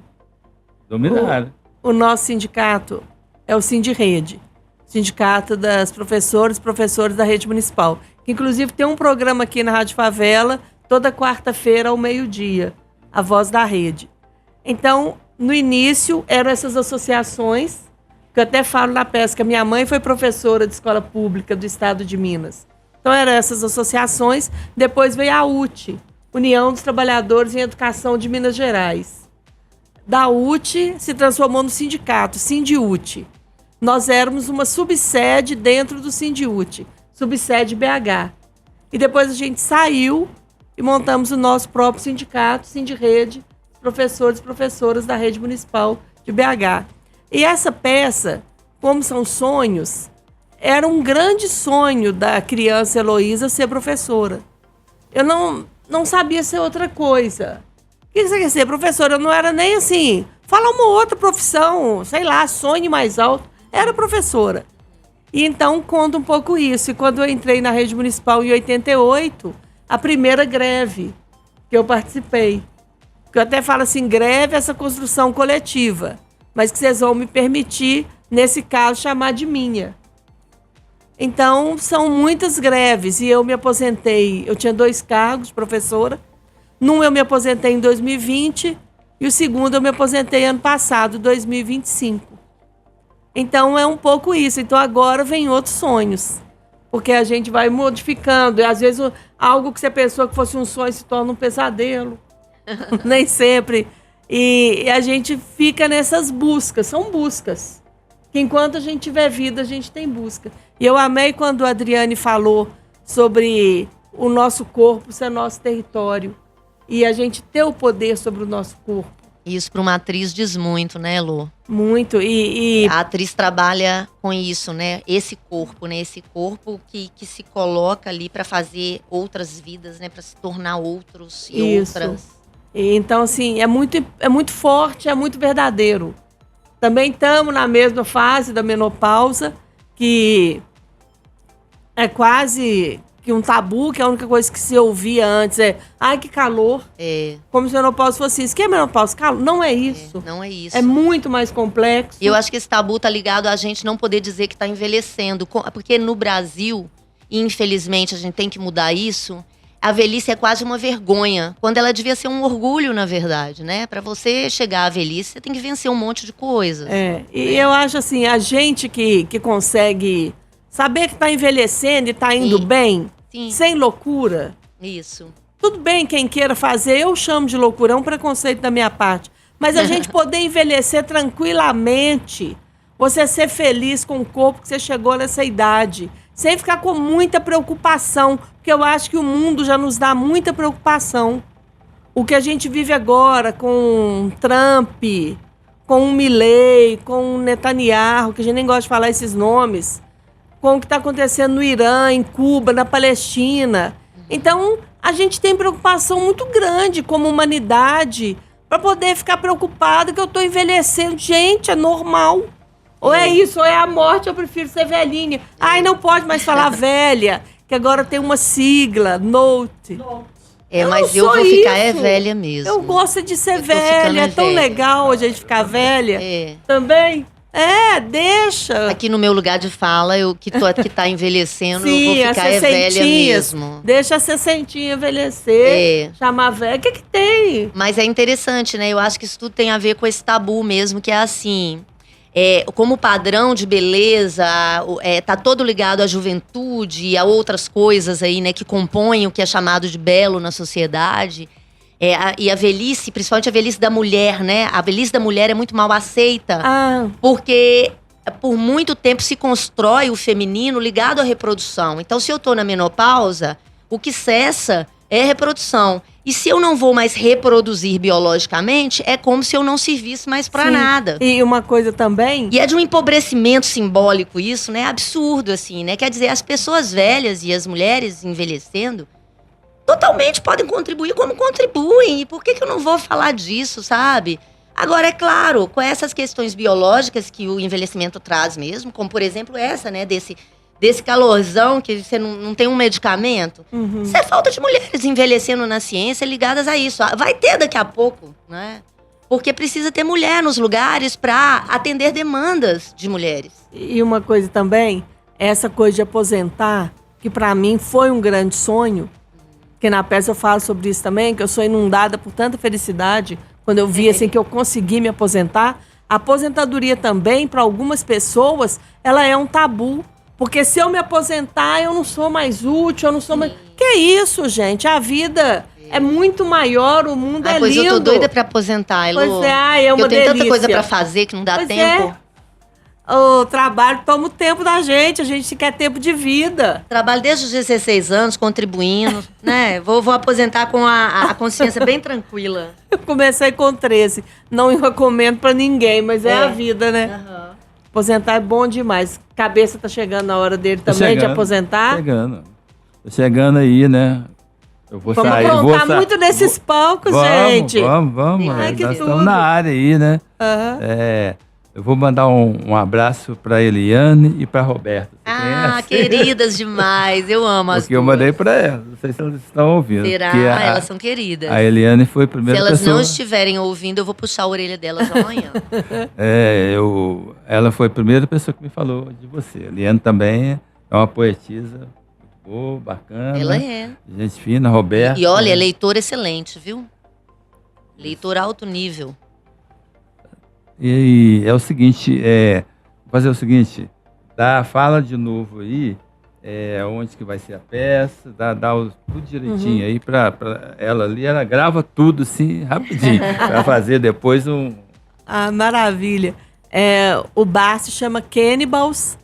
S2: dominaram.
S4: O nosso sindicato é o Sindirrede, Sindicato das Professoras e Professores da Rede Municipal. Que inclusive tem um programa aqui na Rádio Favela, toda quarta-feira ao meio-dia, a Voz da Rede. Então, no início, eram essas associações, que eu até falo na peça, que a minha mãe foi professora de escola pública do estado de Minas. Então, eram essas associações. Depois veio a UTE, União dos Trabalhadores em Educação de Minas Gerais. Da UTE se transformou no sindicato, Sindiute. Nós éramos uma subsede dentro do Sindiute, subsede BH. E depois a gente saiu e montamos o nosso próprio sindicato, Sindirrede, professores e professoras da Rede Municipal de BH. E essa peça, como são sonhos, era um grande sonho da criança Heloísa ser professora. Eu não sabia ser outra coisa. O que você quer ser? Professora? Eu não era nem assim, fala uma outra profissão, sei lá, sonhe mais alto. Era professora. E então conta um pouco isso. E quando eu entrei na rede municipal em 88, a primeira greve que eu participei, que eu até falo assim, greve essa construção coletiva, mas que vocês vão me permitir, nesse caso, chamar de minha. Então, são muitas greves e eu me aposentei, eu tinha 2 cargos, professora. Num eu me aposentei em 2020 e o segundo eu me aposentei ano passado, 2025. Então, é um pouco isso. Então, agora vem outros sonhos, porque a gente vai modificando. E, às vezes, algo que você pensou que fosse um sonho se torna um pesadelo. Nem sempre. E a gente fica nessas buscas, são buscas. Que enquanto a gente tiver vida, a gente tem busca. E eu amei quando a Adriane falou sobre o nosso corpo ser nosso território. E a gente ter o poder sobre o nosso corpo.
S3: Isso para uma atriz diz muito, né, Lu?
S4: Muito.
S3: A atriz trabalha com isso, né? Esse corpo, né? Esse corpo que se coloca ali para fazer outras vidas, né? Para se tornar outros e
S4: isso.
S3: outras.
S4: Então, assim, é muito forte, é muito verdadeiro. Também estamos na mesma fase da menopausa, que é quase que um tabu, que a única coisa que se ouvia antes é ai, que calor.
S3: É.
S4: Como se a menopausa fosse isso. Que é menopausa? Calor? Não é isso.
S3: Não é isso.
S4: É muito mais complexo.
S3: E eu acho que esse tabu tá ligado a gente não poder dizer que tá envelhecendo. Porque no Brasil, e infelizmente a gente tem que mudar isso, a velhice é quase uma vergonha, quando ela devia ser um orgulho, na verdade, né? Para você chegar à velhice, você tem que vencer um monte de coisas.
S4: E eu acho assim, a gente que consegue saber que tá envelhecendo e tá indo bem, sem loucura.
S3: Isso.
S4: Tudo bem, quem queira fazer, eu chamo de loucura, é um preconceito da minha parte. Mas a gente poder envelhecer tranquilamente, você ser feliz com o corpo que você chegou nessa idade, sem ficar com muita preocupação, porque eu acho que o mundo já nos dá muita preocupação. O que a gente vive agora com Trump, com o Milley, com o Netanyahu, que a gente nem gosta de falar esses nomes, com o que está acontecendo no Irã, em Cuba, na Palestina. Então, a gente tem preocupação muito grande como humanidade para poder ficar preocupado que eu estou envelhecendo. Gente, é normal. Ou é isso, ou é a morte, eu prefiro ser velhinha. Ai, não pode mais falar velha, que agora tem uma sigla, NOTE.
S3: Mas eu vou ficar velha mesmo.
S4: Eu gosto de ser velha, é tão legal a gente ficar velha. Também. Deixa.
S3: Aqui no meu lugar de fala, eu que tá envelhecendo, eu vou ficar velha mesmo.
S4: Deixa a 60 envelhecer, chamar velha. O que tem?
S3: Mas é interessante, né? Eu acho que isso tudo tem a ver com esse tabu mesmo, que é assim... como padrão de beleza, tá todo ligado à juventude e a outras coisas aí, né, que compõem o que é chamado de belo na sociedade. E a velhice, principalmente a velhice da mulher, né? A velhice da mulher é muito mal aceita, porque por muito tempo se constrói o feminino ligado à reprodução. Então, se eu tô na menopausa, o que cessa é a reprodução. E se eu não vou mais reproduzir biologicamente, é como se eu não servisse mais pra nada.
S4: E uma coisa também...
S3: E é de um empobrecimento simbólico isso, né? Absurdo, assim, né? Quer dizer, as pessoas velhas e as mulheres envelhecendo totalmente podem contribuir como contribuem. E por que eu não vou falar disso, sabe? Agora, é claro, com essas questões biológicas que o envelhecimento traz mesmo, como por exemplo essa, né? Desse calorzão que você não tem um medicamento. Isso é falta de mulheres envelhecendo na ciência ligadas a isso. Vai ter daqui a pouco, né? Porque precisa ter mulher nos lugares para atender demandas de mulheres.
S4: E uma coisa também, essa coisa de aposentar, que para mim foi um grande sonho, que na peça eu falo sobre isso também, que eu sou inundada por tanta felicidade, quando eu vi assim que eu consegui me aposentar. A aposentadoria também, para algumas pessoas, ela é um tabu. Porque se eu me aposentar, eu não sou mais útil, eu não sou mais... Que isso, gente? A vida é muito maior, o mundo é lindo.
S3: Pois eu tô doida pra aposentar, Elô.
S4: Pois é uma delícia.
S3: Eu tenho tanta coisa pra fazer que não dá tempo.
S4: O trabalho toma o tempo da gente, a gente quer tempo de vida.
S3: Trabalho desde os 16 anos, contribuindo, né? Vou aposentar com a consciência bem tranquila.
S4: Eu comecei com 13, não recomendo pra ninguém, mas é a vida, né? Aposentar é bom demais. Cabeça tá chegando na hora dele também de aposentar.
S2: Tá chegando aí, né? Eu vou
S4: Vamos
S2: sair.
S4: aprontar muito nesses palcos, gente.
S2: Vamos.
S4: Ai, que
S2: Nós
S4: tudo.
S2: estamos na área aí, né?
S4: Aham.
S2: Eu vou mandar um abraço para Eliane e para Roberta. Você conhece?
S3: Queridas demais. Eu amo as
S2: Porque eu
S3: duas.
S2: mandei para elas. Não sei se elas estão ouvindo.
S3: Será?
S2: Porque
S3: Elas são queridas.
S2: A Eliane foi a
S3: Se
S2: primeira
S3: elas
S2: pessoa.
S3: não estiverem ouvindo, eu vou puxar a orelha delas amanhã.
S2: Ela foi a primeira pessoa que me falou de você. A Eliane também é uma poetisa muito boa, bacana.
S3: Ela é.
S2: Gente fina, Roberta.
S3: E olha, é leitora excelente, viu? Leitor alto nível.
S2: E é o seguinte, vou fazer o seguinte, fala de novo aí, onde que vai ser a peça, dá tudo direitinho aí pra ela ali, ela grava tudo assim, rapidinho, pra fazer depois um...
S4: Ah, maravilha. O bar se chama Cannibals,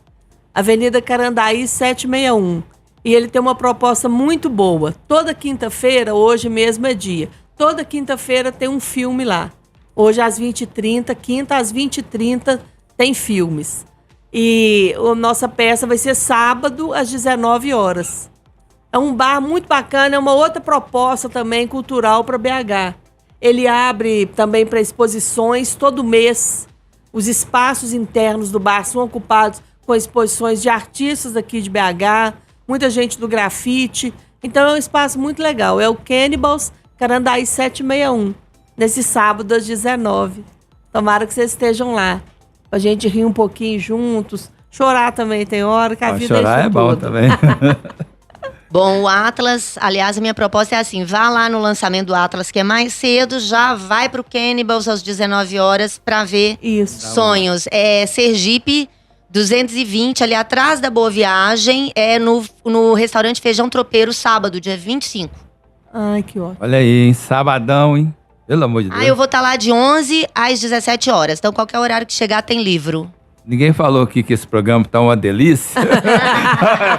S4: Avenida Carandaí 761. E ele tem uma proposta muito boa. Toda quinta-feira, hoje mesmo é dia, toda quinta-feira tem um filme lá. Hoje às 20h30, quinta às 20h30 tem filmes. E a nossa peça vai ser sábado às 19 horas. É um bar muito bacana, é uma outra proposta também cultural para BH. Ele abre também para exposições todo mês. Os espaços internos do bar são ocupados com exposições de artistas aqui de BH, muita gente do grafite. Então é um espaço muito legal. É o Cannibals, Carandaí 761. Nesse sábado às 19h. Tomara que vocês estejam lá. Pra gente rir um pouquinho juntos. Chorar também tem hora, que a vida
S2: chorar
S4: isso
S2: bom
S4: tudo.
S2: também.
S3: Bom, o Atlas, aliás, a minha proposta é assim, vá lá no lançamento do Atlas, que é mais cedo, já vai pro Cannibals às 19 horas pra ver
S4: Isso.
S3: Sonhos. É Sergipe 220, ali atrás da Boa Viagem, no restaurante Feijão Tropeiro, sábado, dia 25.
S4: Ai, que ótimo.
S2: Olha aí, hein? Sabadão, hein? Pelo amor de Deus.
S3: Eu vou estar lá de 11 às 17 horas. Então, qualquer horário que chegar, tem livro.
S2: Ninguém falou aqui que esse programa tá uma delícia.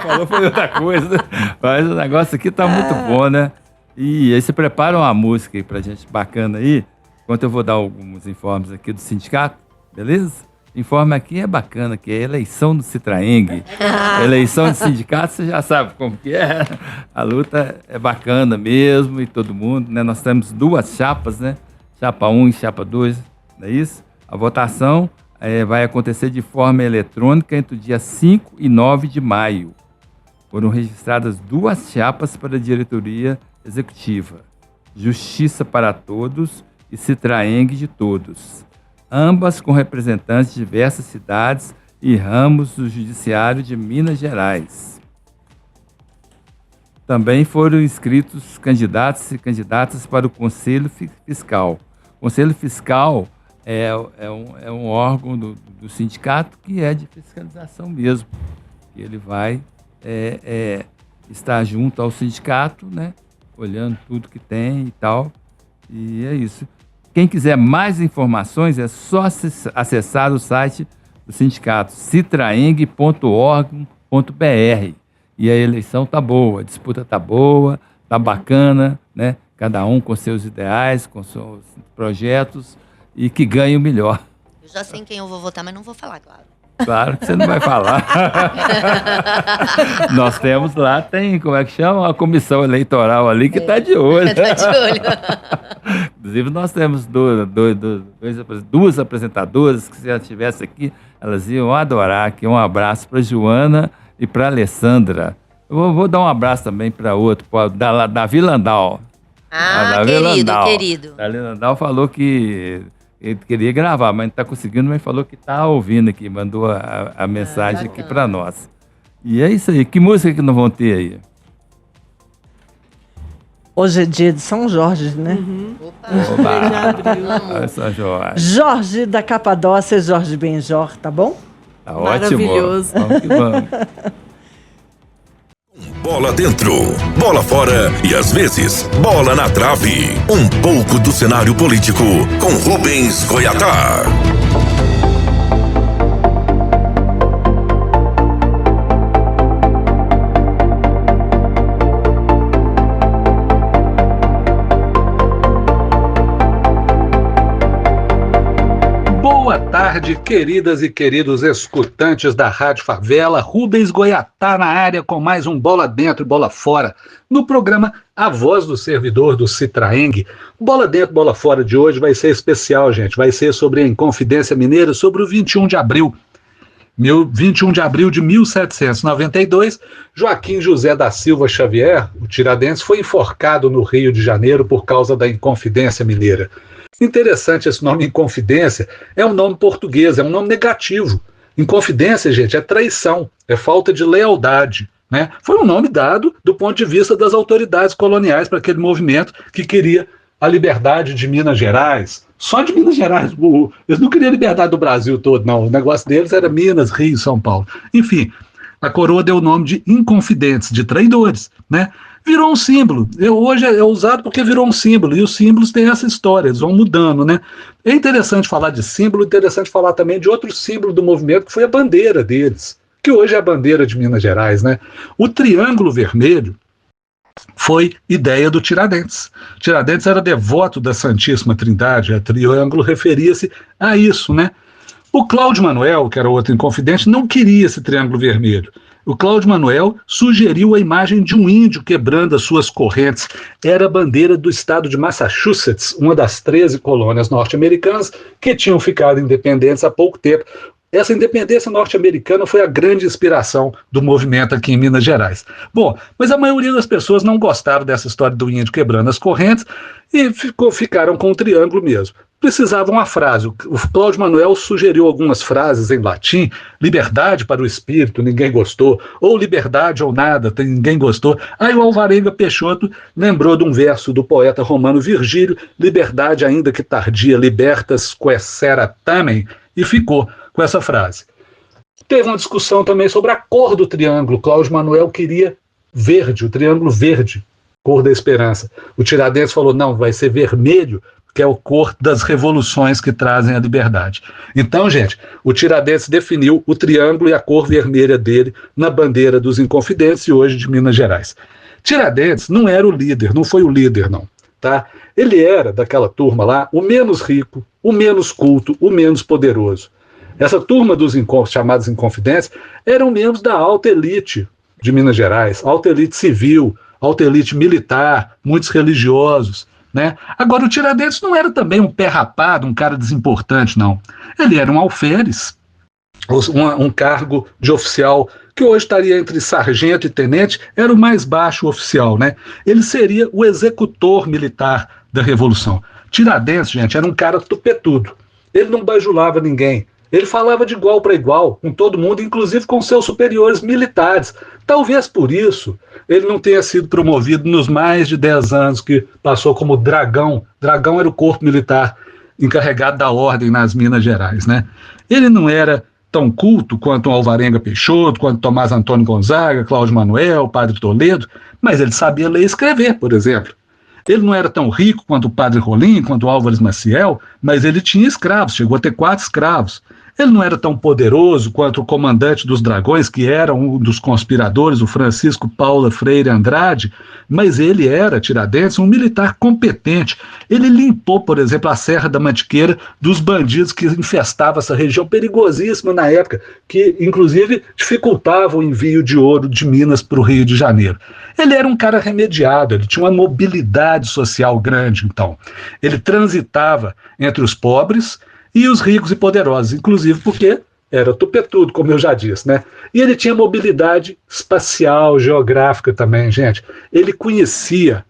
S2: Falou foi outra coisa. Mas o negócio aqui tá muito bom, né? E aí você prepara uma música aí pra gente bacana aí. Enquanto eu vou dar alguns informes aqui do sindicato, beleza? Informe aqui é bacana, que é a eleição do Citraeng. Eleição de sindicato, você já sabe como que é. A luta é bacana mesmo e todo mundo, né? Nós temos 2 chapas, né? Chapa 1 e chapa 2, não é isso? A votação vai acontecer de forma eletrônica entre o dia 5 e 9 de maio. Foram registradas 2 chapas para a diretoria executiva. Justiça para Todos e Citraeng de Todos. Ambas com representantes de diversas cidades e ramos do Judiciário de Minas Gerais. Também foram inscritos candidatos e candidatas para o Conselho Fiscal. O Conselho Fiscal é um órgão do sindicato que é de fiscalização mesmo. Ele vai estar junto ao sindicato, né, olhando tudo que tem e tal. E é isso. Quem quiser mais informações é só acessar o site do sindicato citraeng.org.br. E a eleição tá boa, a disputa tá boa, tá bacana, né? Cada um com seus ideais, com seus projetos e que ganhe o melhor.
S3: Eu já sei em quem eu vou votar, mas não vou falar, claro.
S2: Claro que você não vai falar. Nós temos lá, como é que chama? A comissão eleitoral ali que está de olho.
S3: Tá de olho.
S2: Inclusive, nós temos duas apresentadoras que se elas estivessem aqui, elas iam adorar aqui. Um abraço para Joana e para Alessandra. Eu vou dar um abraço também para outro, da Davi Landau.
S3: Querido.
S2: Davi Landau falou que ele queria gravar, mas não está conseguindo, mas falou que está ouvindo aqui, mandou a mensagem aqui para nós. E é isso aí. Que música que nós vamos ter aí?
S5: Hoje é dia de São Jorge, né?
S3: Opa.
S2: Olha só, Jorge.
S5: Jorge da Capadócia, Jorge Benjor, tá bom?
S2: Tá ótimo.
S4: Maravilhoso.
S2: Vamos que vamos.
S1: Bola dentro, bola fora e às vezes bola na trave. Um pouco do cenário político com Rubens Goiatá.
S6: Boa tarde. tarde, queridas e queridos escutantes da Rádio Favela. Rubens Goiatá na área com mais um Bola Dentro e Bola Fora, no programa A Voz do Servidor do Citraeng. Bola Dentro, Bola Fora de hoje vai ser especial, gente. Vai ser sobre a Inconfidência Mineira, sobre o 21 de abril. 21 de abril de 1792, Joaquim José da Silva Xavier, o Tiradentes, foi enforcado no Rio de Janeiro por causa da Inconfidência Mineira. Interessante esse nome Inconfidência, é um nome português, é um nome negativo. Inconfidência, gente, é traição, é falta de lealdade, né? Foi um nome dado do ponto de vista das autoridades coloniais para aquele movimento que queria a liberdade de Minas Gerais. Só de Minas Gerais, eles não queriam a liberdade do Brasil todo, não. O negócio deles era Minas, Rio, São Paulo. Enfim, a coroa deu o nome de inconfidentes, de traidores, né? Virou um símbolo. Hoje é usado porque virou um símbolo, e os símbolos têm essa história, eles vão mudando, né? É interessante falar de símbolo, interessante falar também de outro símbolo do movimento, que foi a bandeira deles, que hoje é a bandeira de Minas Gerais, né? O triângulo vermelho foi ideia do Tiradentes. Tiradentes era devoto da Santíssima Trindade, a triângulo referia-se a isso, né? O Cláudio Manuel, que era outro inconfidente, não queria esse triângulo vermelho. O Cláudio Manuel sugeriu a imagem de um índio quebrando as suas correntes. Era a bandeira do estado de Massachusetts, uma das 13 colônias norte-americanas que tinham ficado independentes há pouco tempo. Essa independência norte-americana foi a grande inspiração do movimento aqui em Minas Gerais. Bom, mas a maioria das pessoas não gostaram dessa história do índio quebrando as correntes e ficaram com o triângulo mesmo. Precisavam uma frase. O Cláudio Manuel sugeriu algumas frases em latim: liberdade para o espírito, ninguém gostou, ou liberdade ou nada, ninguém gostou. Aí o Alvarenga Peixoto lembrou de um verso do poeta romano Virgílio: liberdade ainda que tardia, libertas quaesera tamen, e ficou com essa frase. Teve uma discussão também sobre a cor do triângulo. Cláudio Manuel queria verde, o triângulo verde, cor da esperança. O Tiradentes falou: não, vai ser vermelho, que é a cor das revoluções que trazem a liberdade. Então, gente, o Tiradentes definiu o triângulo e a cor vermelha dele na bandeira dos Inconfidentes e hoje de Minas Gerais. Tiradentes não era o líder, não foi o líder, não. Tá? Ele era, daquela turma lá, o menos rico, o menos culto, o menos poderoso. Essa turma dos chamados Inconfidentes eram membros da alta elite de Minas Gerais, alta elite civil, alta elite militar, muitos religiosos, né? Agora, o Tiradentes não era também um pé rapado, um cara desimportante, não. Ele era um alferes, um cargo de oficial que hoje estaria entre sargento e tenente, era o mais baixo oficial, né? Ele seria o executor militar da Revolução. Tiradentes, gente, era um cara tupetudo. Ele não bajulava ninguém. Ele falava de igual para igual com todo mundo, inclusive com seus superiores militares. Talvez por isso ele não tenha sido promovido nos mais de 10 anos que passou como dragão. Dragão era o corpo militar encarregado da ordem nas Minas Gerais, né? Ele não era tão culto quanto o Alvarenga Peixoto, quanto Tomás Antônio Gonzaga, Cláudio Manuel, Padre Toledo, mas ele sabia ler e escrever, por exemplo. Ele não era tão rico quanto o Padre Rolim, quanto o Álvares Maciel, mas ele tinha escravos, chegou a ter 4 escravos. Ele não era tão poderoso quanto o comandante dos dragões, que era um dos conspiradores, o Francisco Paula Freire Andrade, mas ele era, Tiradentes, um militar competente. Ele limpou, por exemplo, a Serra da Mantiqueira dos bandidos que infestavam essa região perigosíssima na época, que inclusive dificultava o envio de ouro de Minas para o Rio de Janeiro. Ele era um cara remediado, ele tinha uma mobilidade social grande, então. Ele transitava entre os pobres e os ricos e poderosos, inclusive porque era tupetudo, como eu já disse, né? E ele tinha mobilidade espacial, geográfica também, gente. Ele conhecia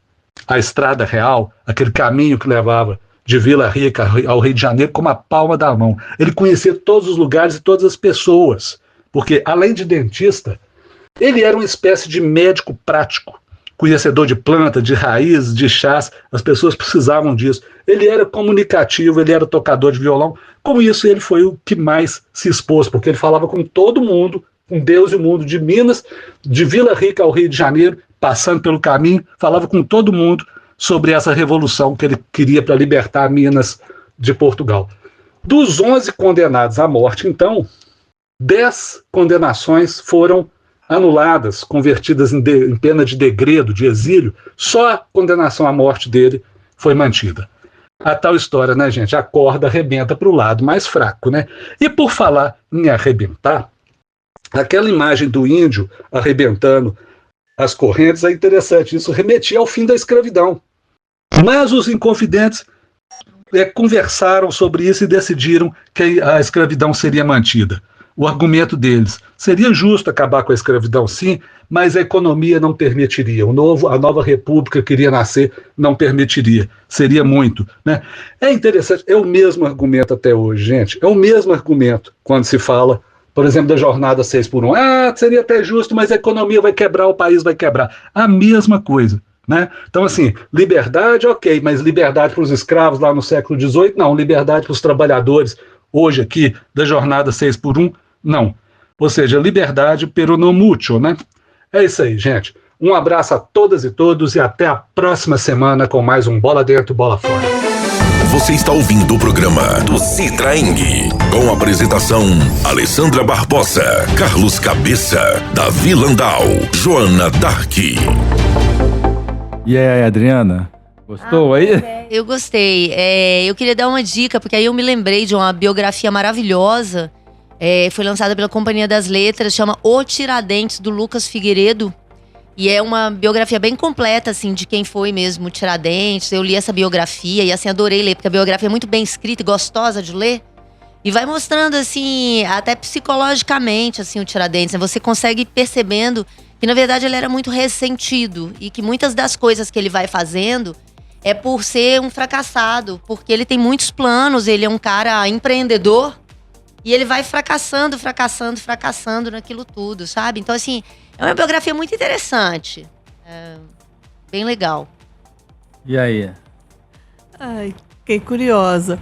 S6: a Estrada Real, aquele caminho que levava de Vila Rica ao Rio de Janeiro, como a palma da mão. Ele conhecia todos os lugares e todas as pessoas, porque, além de dentista, ele era uma espécie de médico prático, conhecedor de planta, de raízes, de chás. As pessoas precisavam disso. Ele era comunicativo, ele era tocador de violão. Com isso, ele foi o que mais se expôs, porque ele falava com todo mundo, com Deus e o mundo, de Minas, de Vila Rica ao Rio de Janeiro, passando pelo caminho, falava com todo mundo sobre essa revolução que ele queria para libertar Minas de Portugal. Dos 11 condenados à morte, então, 10 condenações foram anuladas, convertidas em pena de degredo, de exílio. Só a condenação à morte dele foi mantida. a tal história, né, gente? A corda arrebenta para o lado mais fraco, né? E por falar em arrebentar, aquela imagem do índio arrebentando as correntes é interessante. Isso remetia ao fim da escravidão. Mas os inconfidentes conversaram sobre isso e decidiram que a escravidão seria mantida. O argumento deles: seria justo acabar com a escravidão, sim, mas a economia não permitiria. A nova república que iria nascer não permitiria. Seria muito, né? É interessante, é o mesmo argumento até hoje, gente. É o mesmo argumento quando se fala, por exemplo, da jornada 6x1. Seria até justo, mas a economia vai quebrar, o país vai quebrar. A mesma coisa, né? Então, assim, liberdade, ok, mas liberdade para os escravos lá no século XVIII, não. Liberdade para os trabalhadores, hoje aqui, da jornada 6x1, não. Ou seja, liberdade pero non mucho, né? É isso aí, gente. Um abraço a todas e todos e até a próxima semana com mais um Bola Dentro, Bola Fora.
S1: Você está ouvindo o programa do Citraeng, com a apresentação Alessandra Barbosa, Carlos Cabeça, Davi Landau, Joana Dark.
S2: E aí, Adriana? Gostou aí?
S3: Eu gostei. Eu queria dar uma dica, porque aí eu me lembrei de uma biografia maravilhosa. Foi lançada pela Companhia das Letras, chama O Tiradentes, do Lucas Figueiredo. E é uma biografia bem completa, assim, de quem foi mesmo o Tiradentes. Eu li essa biografia e, assim, adorei ler, porque a biografia é muito bem escrita e gostosa de ler. E vai mostrando, assim, até psicologicamente, assim, o Tiradentes. Você consegue ir percebendo que, na verdade, ele era muito ressentido. E que muitas das coisas que ele vai fazendo é por ser um fracassado. Porque ele tem muitos planos, ele é um cara empreendedor. E ele vai fracassando naquilo tudo, sabe? Então, assim, é uma biografia muito interessante. Bem legal.
S2: E aí?
S4: Ai, fiquei curiosa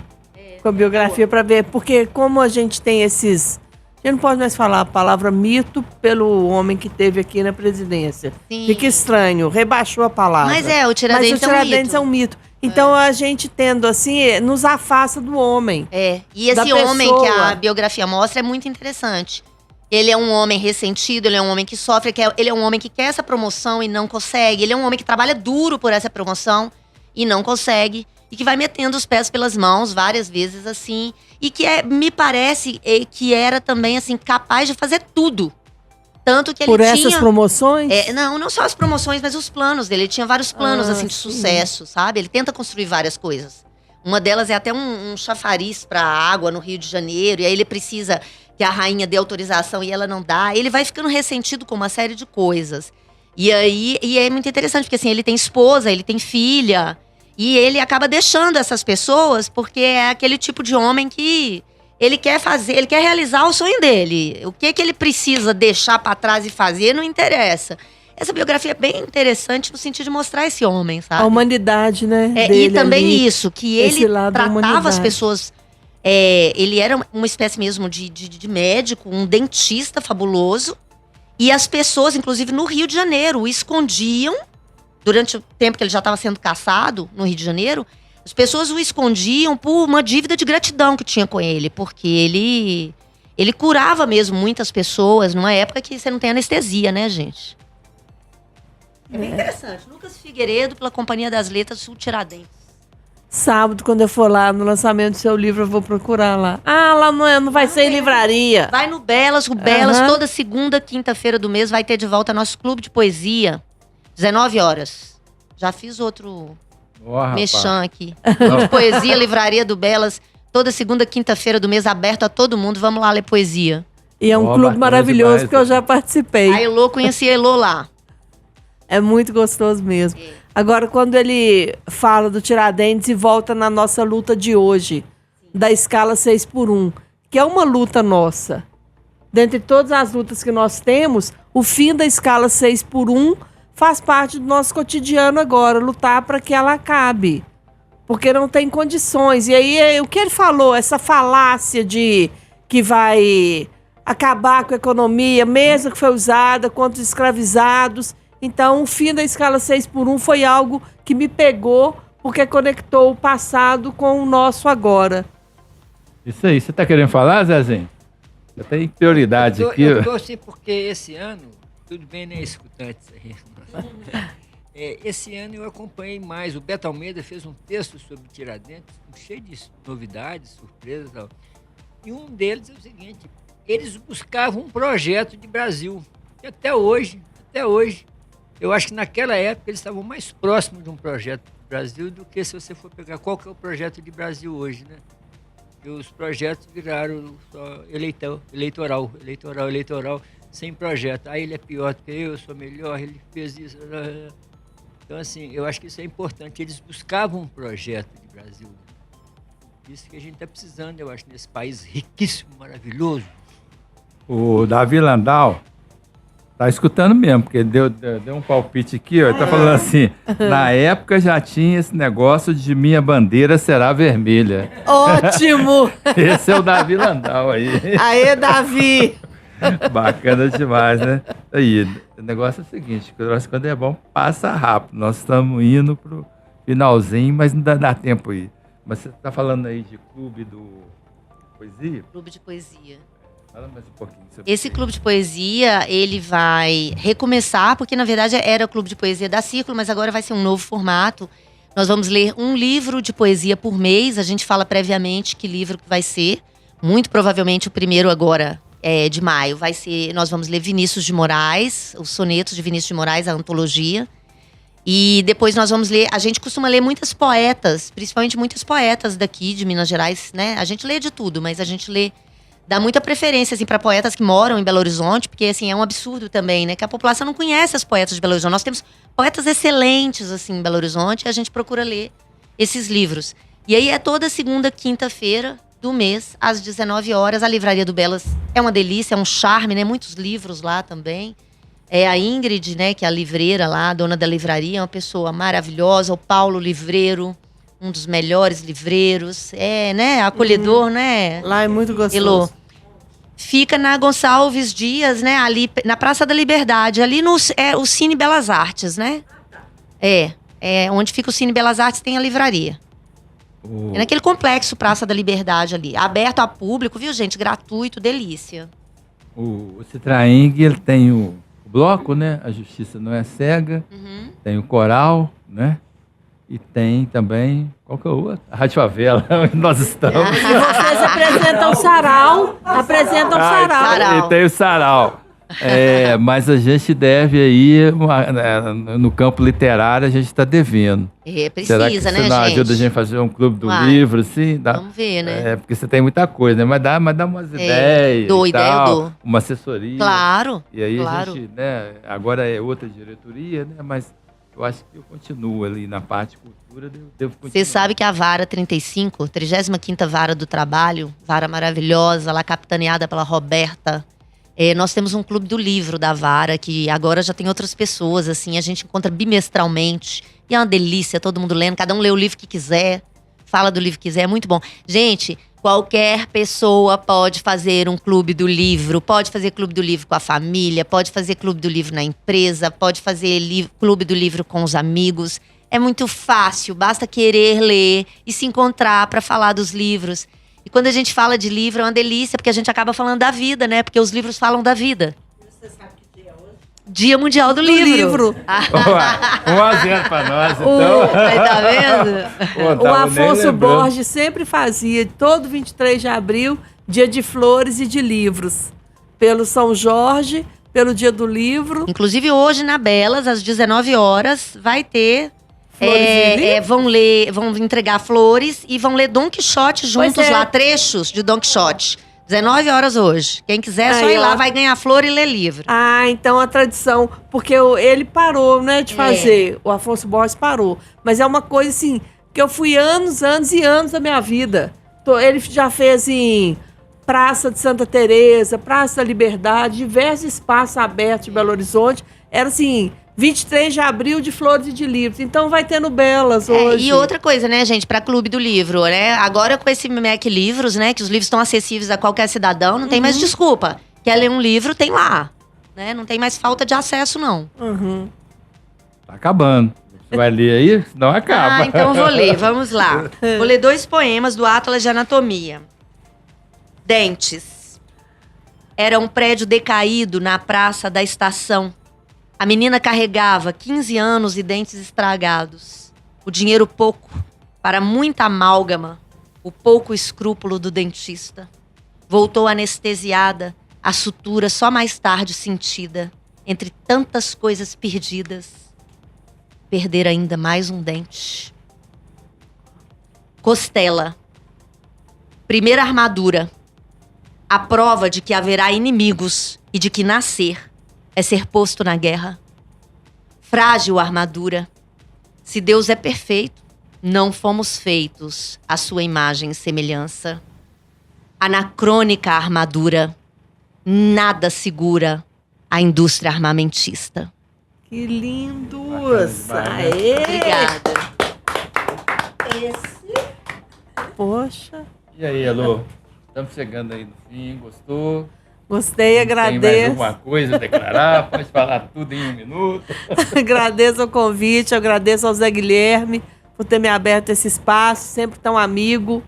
S4: com a biografia para ver. Porque como a gente tem esses... A gente não pode mais falar a palavra mito pelo homem que teve aqui na presidência.
S3: Sim.
S4: Fica estranho, rebaixou a palavra.
S3: Mas o Tiradentes
S4: é um mito. Então a gente tendo assim, nos afasta do homem.
S3: E esse homem que a biografia mostra é muito interessante. Ele é um homem ressentido, ele é um homem que sofre, ele é um homem que quer essa promoção e não consegue. Ele é um homem que trabalha duro por essa promoção e não consegue. E que vai metendo os pés pelas mãos várias vezes, assim. E que me parece que era também, assim, capaz de fazer tudo. Tanto que ele
S4: por essas promoções?
S3: Não só as promoções, mas os planos dele. Ele tinha vários planos, assim, de sucesso, sabe? Ele tenta construir várias coisas. Uma delas é até um chafariz para água no Rio de Janeiro. E aí ele precisa que a rainha dê autorização e ela não dá. Ele vai ficando ressentido com uma série de coisas. E é muito interessante, porque assim, ele tem esposa, ele tem filha. E ele acaba deixando essas pessoas porque é aquele tipo de homem que ele quer realizar o sonho dele. O que ele precisa deixar para trás e fazer não interessa. Essa biografia é bem interessante no sentido de mostrar esse homem, sabe?
S4: A humanidade, né?
S3: E também ali, isso, que ele
S4: tratava
S3: as pessoas... ele era uma espécie mesmo de médico, um dentista fabuloso. E as pessoas, inclusive no Rio de Janeiro, o escondiam. Durante o tempo que ele já estava sendo caçado no Rio de Janeiro, as pessoas o escondiam por uma dívida de gratidão que tinha com ele. Porque ele curava mesmo muitas pessoas numa época que você não tem anestesia, né, gente? É bem interessante. Lucas Figueiredo, pela Companhia das Letras, o Tiradentes.
S4: Sábado, quando eu for lá no lançamento do seu livro, eu vou procurar lá. Lá não vai ser em livraria.
S3: Vai no Belas, toda segunda, quinta-feira do mês vai ter de volta nosso clube de poesia. 19 horas. Já fiz outro mexã aqui. Clube de poesia, livraria do Belas. Toda segunda, quinta-feira do mês, aberto a todo mundo. Vamos lá ler poesia.
S4: E é um clube maravilhoso, demais, porque eu já participei.
S3: A Elô, conheci a Elô lá.
S4: É muito gostoso mesmo. Agora, quando ele fala do Tiradentes e volta na nossa luta de hoje, da escala 6x1, que é uma luta nossa. Dentre todas as lutas que nós temos, o fim da escala 6x1 faz parte do nosso cotidiano agora, lutar para que ela acabe. Porque não tem condições. E aí, o que ele falou, essa falácia de que vai acabar com a economia, mesmo que foi usada contra os escravizados. Então, o fim da escala 6x1 foi algo que me pegou, porque conectou o passado com o nosso agora.
S2: Isso aí. Você está querendo falar, Zezinho? Você tem prioridade aqui.
S7: Eu torci porque esse ano, tudo bem, né, escutante isso aí. Esse ano eu acompanhei mais. O Beto Almeida fez um texto sobre Tiradentes, cheio de novidades, surpresas e tal. E um deles é o seguinte: eles buscavam um projeto de Brasil. E até hoje, eu acho que naquela época eles estavam mais próximos de um projeto de Brasil do que se você for pegar qual que é o projeto de Brasil hoje, né? E os projetos viraram só eleitoral, sem projeto. Aí ele é pior do que eu sou melhor, ele fez isso. Então, assim, eu acho que isso é importante. Eles buscavam um projeto de Brasil. Isso que a gente está precisando, eu acho, nesse país riquíssimo, maravilhoso.
S2: O Davi Landau tá escutando mesmo, porque ele deu um palpite aqui, ó. Ele tá falando assim, na época já tinha esse negócio de minha bandeira será vermelha.
S4: Ótimo!
S2: Esse é o Davi Landau aí.
S4: Aê, Davi!
S2: Bacana demais, né? Aí, o negócio é o seguinte, quando é bom, passa rápido. Nós estamos indo pro finalzinho, mas não dá tempo aí. Mas você tá falando aí de clube do poesia?
S3: Clube de poesia.
S2: Fala mais um pouquinho sobre
S3: Esse clube de poesia, ele vai recomeçar, porque na verdade era o clube de poesia da Círculo, mas agora vai ser um novo formato. Nós vamos ler um livro de poesia por mês. A gente fala previamente que livro que vai ser. Muito provavelmente o primeiro agora de maio vai ser. Nós vamos ler Vinícius de Moraes, os sonetos de Vinícius de Moraes, a antologia. E depois nós vamos ler. A gente costuma ler muitas poetas, principalmente muitas poetas daqui de Minas Gerais, né? A gente lê de tudo, mas a gente dá muita preferência assim, para poetas que moram em Belo Horizonte, porque assim, é um absurdo também, né? Que a população não conhece as poetas de Belo Horizonte. Nós temos poetas excelentes assim, em Belo Horizonte e a gente procura ler esses livros. E aí é toda segunda, quinta-feira do mês, às 19 horas. A Livraria do Belas é uma delícia, é um charme, né? Muitos livros lá também. A Ingrid, né, que é a livreira lá, a dona da livraria, é uma pessoa maravilhosa. O Paulo Livreiro, um dos melhores livreiros. Né? Acolhedor, né?
S4: Lá é muito gostoso.
S3: Elô. Fica na Gonçalves Dias, né? Ali na Praça da Liberdade. Ali o Cine Belas Artes, né? Onde fica o Cine Belas Artes tem a livraria. É naquele complexo Praça da Liberdade ali. Aberto a público, viu, gente? Gratuito, delícia.
S2: O Citraeng, ele tem o bloco, né? A Justiça Não é Cega.
S3: Uhum.
S2: Tem o Coral, né? E tem também, qual que é o outro? A Rádio Favela, onde nós estamos.
S4: E vocês apresentam o Sarau.
S3: Sarau.
S2: E tem o Sarau. Mas a gente deve aí, no campo literário, a gente está devendo.
S3: Precisa,
S2: será que
S3: né,
S2: você não
S3: gente?
S2: ajuda a gente a fazer um clube do livro, assim?
S3: Vamos ver, né?
S2: Porque você tem muita coisa, né? Mas dá umas ideias
S3: Dou
S2: e
S3: ideia,
S2: tal,
S3: eu dou.
S2: uma assessoria.
S3: Claro,
S2: E aí
S3: claro.
S2: a gente, né? Agora é outra diretoria, né? Mas eu acho que eu continuo ali na parte de cultura, devo continuar.
S3: Você sabe que a Vara 35, 35ª Vara do Trabalho, vara maravilhosa, lá capitaneada pela Roberta. Nós temos um clube do livro da Vara, que agora já tem outras pessoas, assim, a gente encontra bimestralmente. E é uma delícia, todo mundo lendo, cada um lê o livro que quiser, fala do livro que quiser, é muito bom. Gente, qualquer pessoa pode fazer um clube do livro, pode fazer clube do livro com a família, pode fazer clube do livro na empresa, pode fazer clube do livro com os amigos. É muito fácil, basta querer ler e se encontrar para falar dos livros. E quando a gente fala de livro, é uma delícia, porque a gente acaba falando da vida, né? Porque os livros falam da vida. Você sabe que dia é hoje? Dia Mundial do Livro.
S2: 1-0 para nós, então.
S3: Tá vendo?
S4: O Afonso Borges sempre fazia, todo 23 de abril, dia de flores e de livros. Pelo São Jorge, pelo dia do livro.
S3: Inclusive hoje na Belas, às 19 horas, vai ter... vão entregar flores e vão ler Don Quixote juntos lá, trechos de Don Quixote. 19 horas hoje. Quem quiser, só ir lá, vai ganhar flor e ler livro.
S4: Então a tradição, porque ele parou, né, de fazer. O Afonso Borges parou. Mas é uma coisa assim, que eu fui anos e anos da minha vida. Ele já fez em Praça de Santa Teresa, Praça da Liberdade, diversos espaços abertos de Belo Horizonte. Era assim... 23 de abril de flores e de livros. Então vai ter no Belas hoje.
S3: E outra coisa, né, gente, para Clube do Livro, né? Agora com esse Mac Livros, né, que os livros estão acessíveis a qualquer cidadão, não tem mais desculpa. Quer ler um livro, tem lá. Né? Não tem mais falta de acesso, não.
S2: Tá acabando. Você vai ler aí? Senão acaba.
S3: Então vou ler, vamos lá. Vou ler 2 poemas do Atlas de Anatomia. Dentes. Era um prédio decaído na Praça da Estação. A menina carregava 15 anos e dentes estragados. O dinheiro pouco para muita amálgama. O pouco escrúpulo do dentista. Voltou anestesiada, a sutura só mais tarde sentida. Entre tantas coisas perdidas. Perder ainda mais um dente. Costela. Primeira armadura. A prova de que haverá inimigos e de que nascer é ser posto na guerra. Frágil armadura. Se Deus é perfeito, não fomos feitos à sua imagem e semelhança. Anacrônica armadura. Nada segura a indústria armamentista.
S4: Que lindos! Aê!
S3: Obrigada.
S4: Poxa,
S2: E aí, Elô? Estamos chegando aí no fim, gostou?
S4: gostei,
S2: Tem
S4: agradeço.
S2: mais alguma coisa a declarar? Pode falar tudo em 1 minuto.
S4: Agradeço o convite, agradeço ao Zé Guilherme por ter me aberto esse espaço, sempre tão amigo,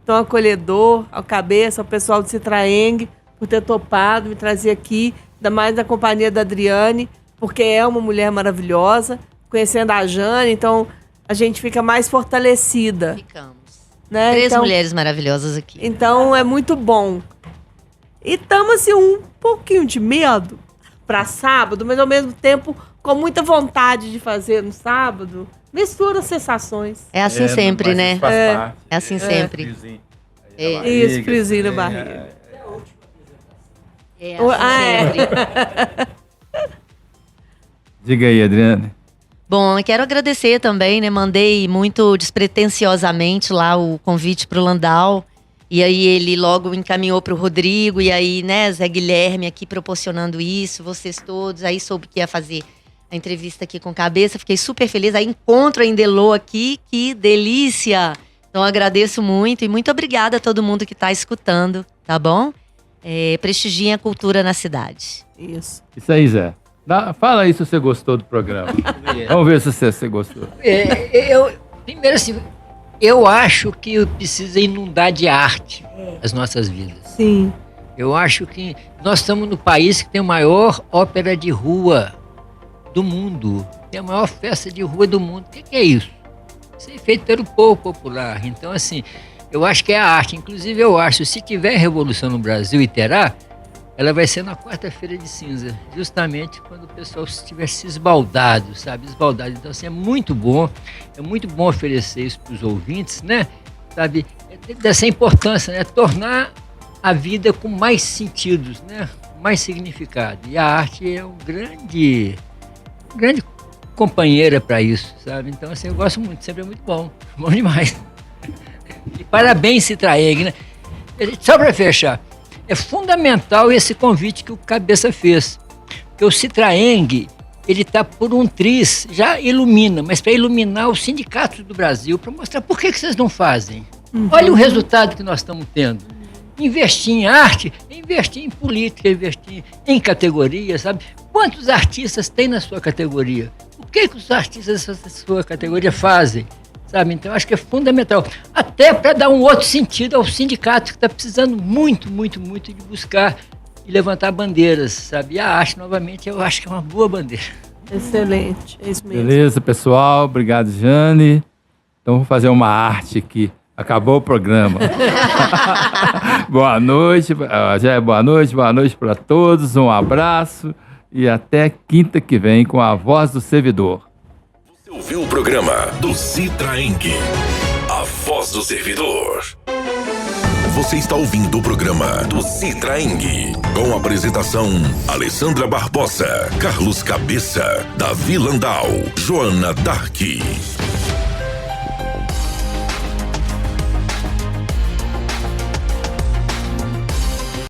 S4: tão acolhedor, ao Cabeça, ao pessoal do Citraeng, por ter topado me trazer aqui, ainda mais da companhia da Adriane, porque é uma mulher maravilhosa, conhecendo a Jane, então a gente fica mais fortalecida.
S3: Ficamos.
S4: Né?
S3: 3
S4: Então,
S3: mulheres maravilhosas aqui.
S4: então é muito bom. E estamos assim, um pouquinho de medo para sábado, mas ao mesmo tempo com muita vontade de fazer no sábado. Mistura sensações.
S3: É assim sempre,
S2: mas
S3: né?
S2: isso faz parte.
S3: É assim sempre.
S2: Friozinho
S3: É.
S2: aí na barriga,
S4: Isso, friozinho na
S2: né?
S4: barriga.
S3: É assim
S4: Ah, é.
S3: sempre.
S2: Diga aí, Adriane.
S3: Bom, eu quero agradecer também, né? Mandei muito despretensiosamente lá o convite pro Landau. E aí ele logo encaminhou pro Rodrigo. E aí, né, Zé Guilherme aqui proporcionando isso, vocês todos. Aí soube que ia fazer a entrevista aqui com Cabeça. Fiquei super feliz. Aí encontro ainda Elô aqui. Que delícia! Então agradeço muito e muito obrigada a todo mundo que tá escutando, tá bom? Prestigiem a cultura na cidade.
S4: Isso.
S2: Isso aí, Zé. Fala aí se você gostou do programa. Vamos ver se você gostou.
S7: Primeiro assim, eu acho que precisa inundar de arte as nossas vidas.
S4: Sim.
S7: Eu acho que nós estamos no país que tem a maior ópera de rua do mundo. Tem a maior festa de rua do mundo. O que é isso? Isso é feito pelo povo popular. Então, assim, eu acho que é a arte. Inclusive, eu acho, se tiver revolução no Brasil e terá, ela vai ser na quarta-feira de cinza, justamente quando o pessoal estiver se esbaldado, sabe? Esbaldado. Então, assim, é muito bom oferecer isso para os ouvintes, né? Sabe? Dessa importância, né? Tornar a vida com mais sentidos, né? Mais significado. E a arte é um grande companheira para isso, sabe? Então, assim, eu gosto muito, sempre é muito bom demais. E parabéns, Citraeng, né? Só para fechar, é fundamental esse convite que o Cabeça fez, porque o Citraeng, ele está por um triz, já ilumina, mas para iluminar os sindicatos do Brasil, para mostrar por que vocês não fazem. Olha o resultado que nós estamos tendo. Investir em arte, investir em política, investir em categoria, sabe? Quantos artistas tem na sua categoria? O que os artistas da sua categoria fazem? Sabe? Então, acho que é fundamental. Até para dar um outro sentido ao sindicato, que está precisando muito de buscar e levantar bandeiras, sabe? E a arte, novamente, eu acho que é uma boa bandeira.
S4: Excelente, é isso mesmo.
S2: Beleza, pessoal. Obrigado, Jane. Então, vou fazer uma arte aqui. Acabou o programa. Boa noite. Já é boa noite para todos. Um abraço e até quinta que vem com a Voz do Servidor.
S1: Você ouviu o programa do Citraeng, a Voz do Servidor. Você está ouvindo o programa do Citraeng, com a apresentação Alessandra Barbosa, Carlos Cabeça, Davi Landau, Joana Dark.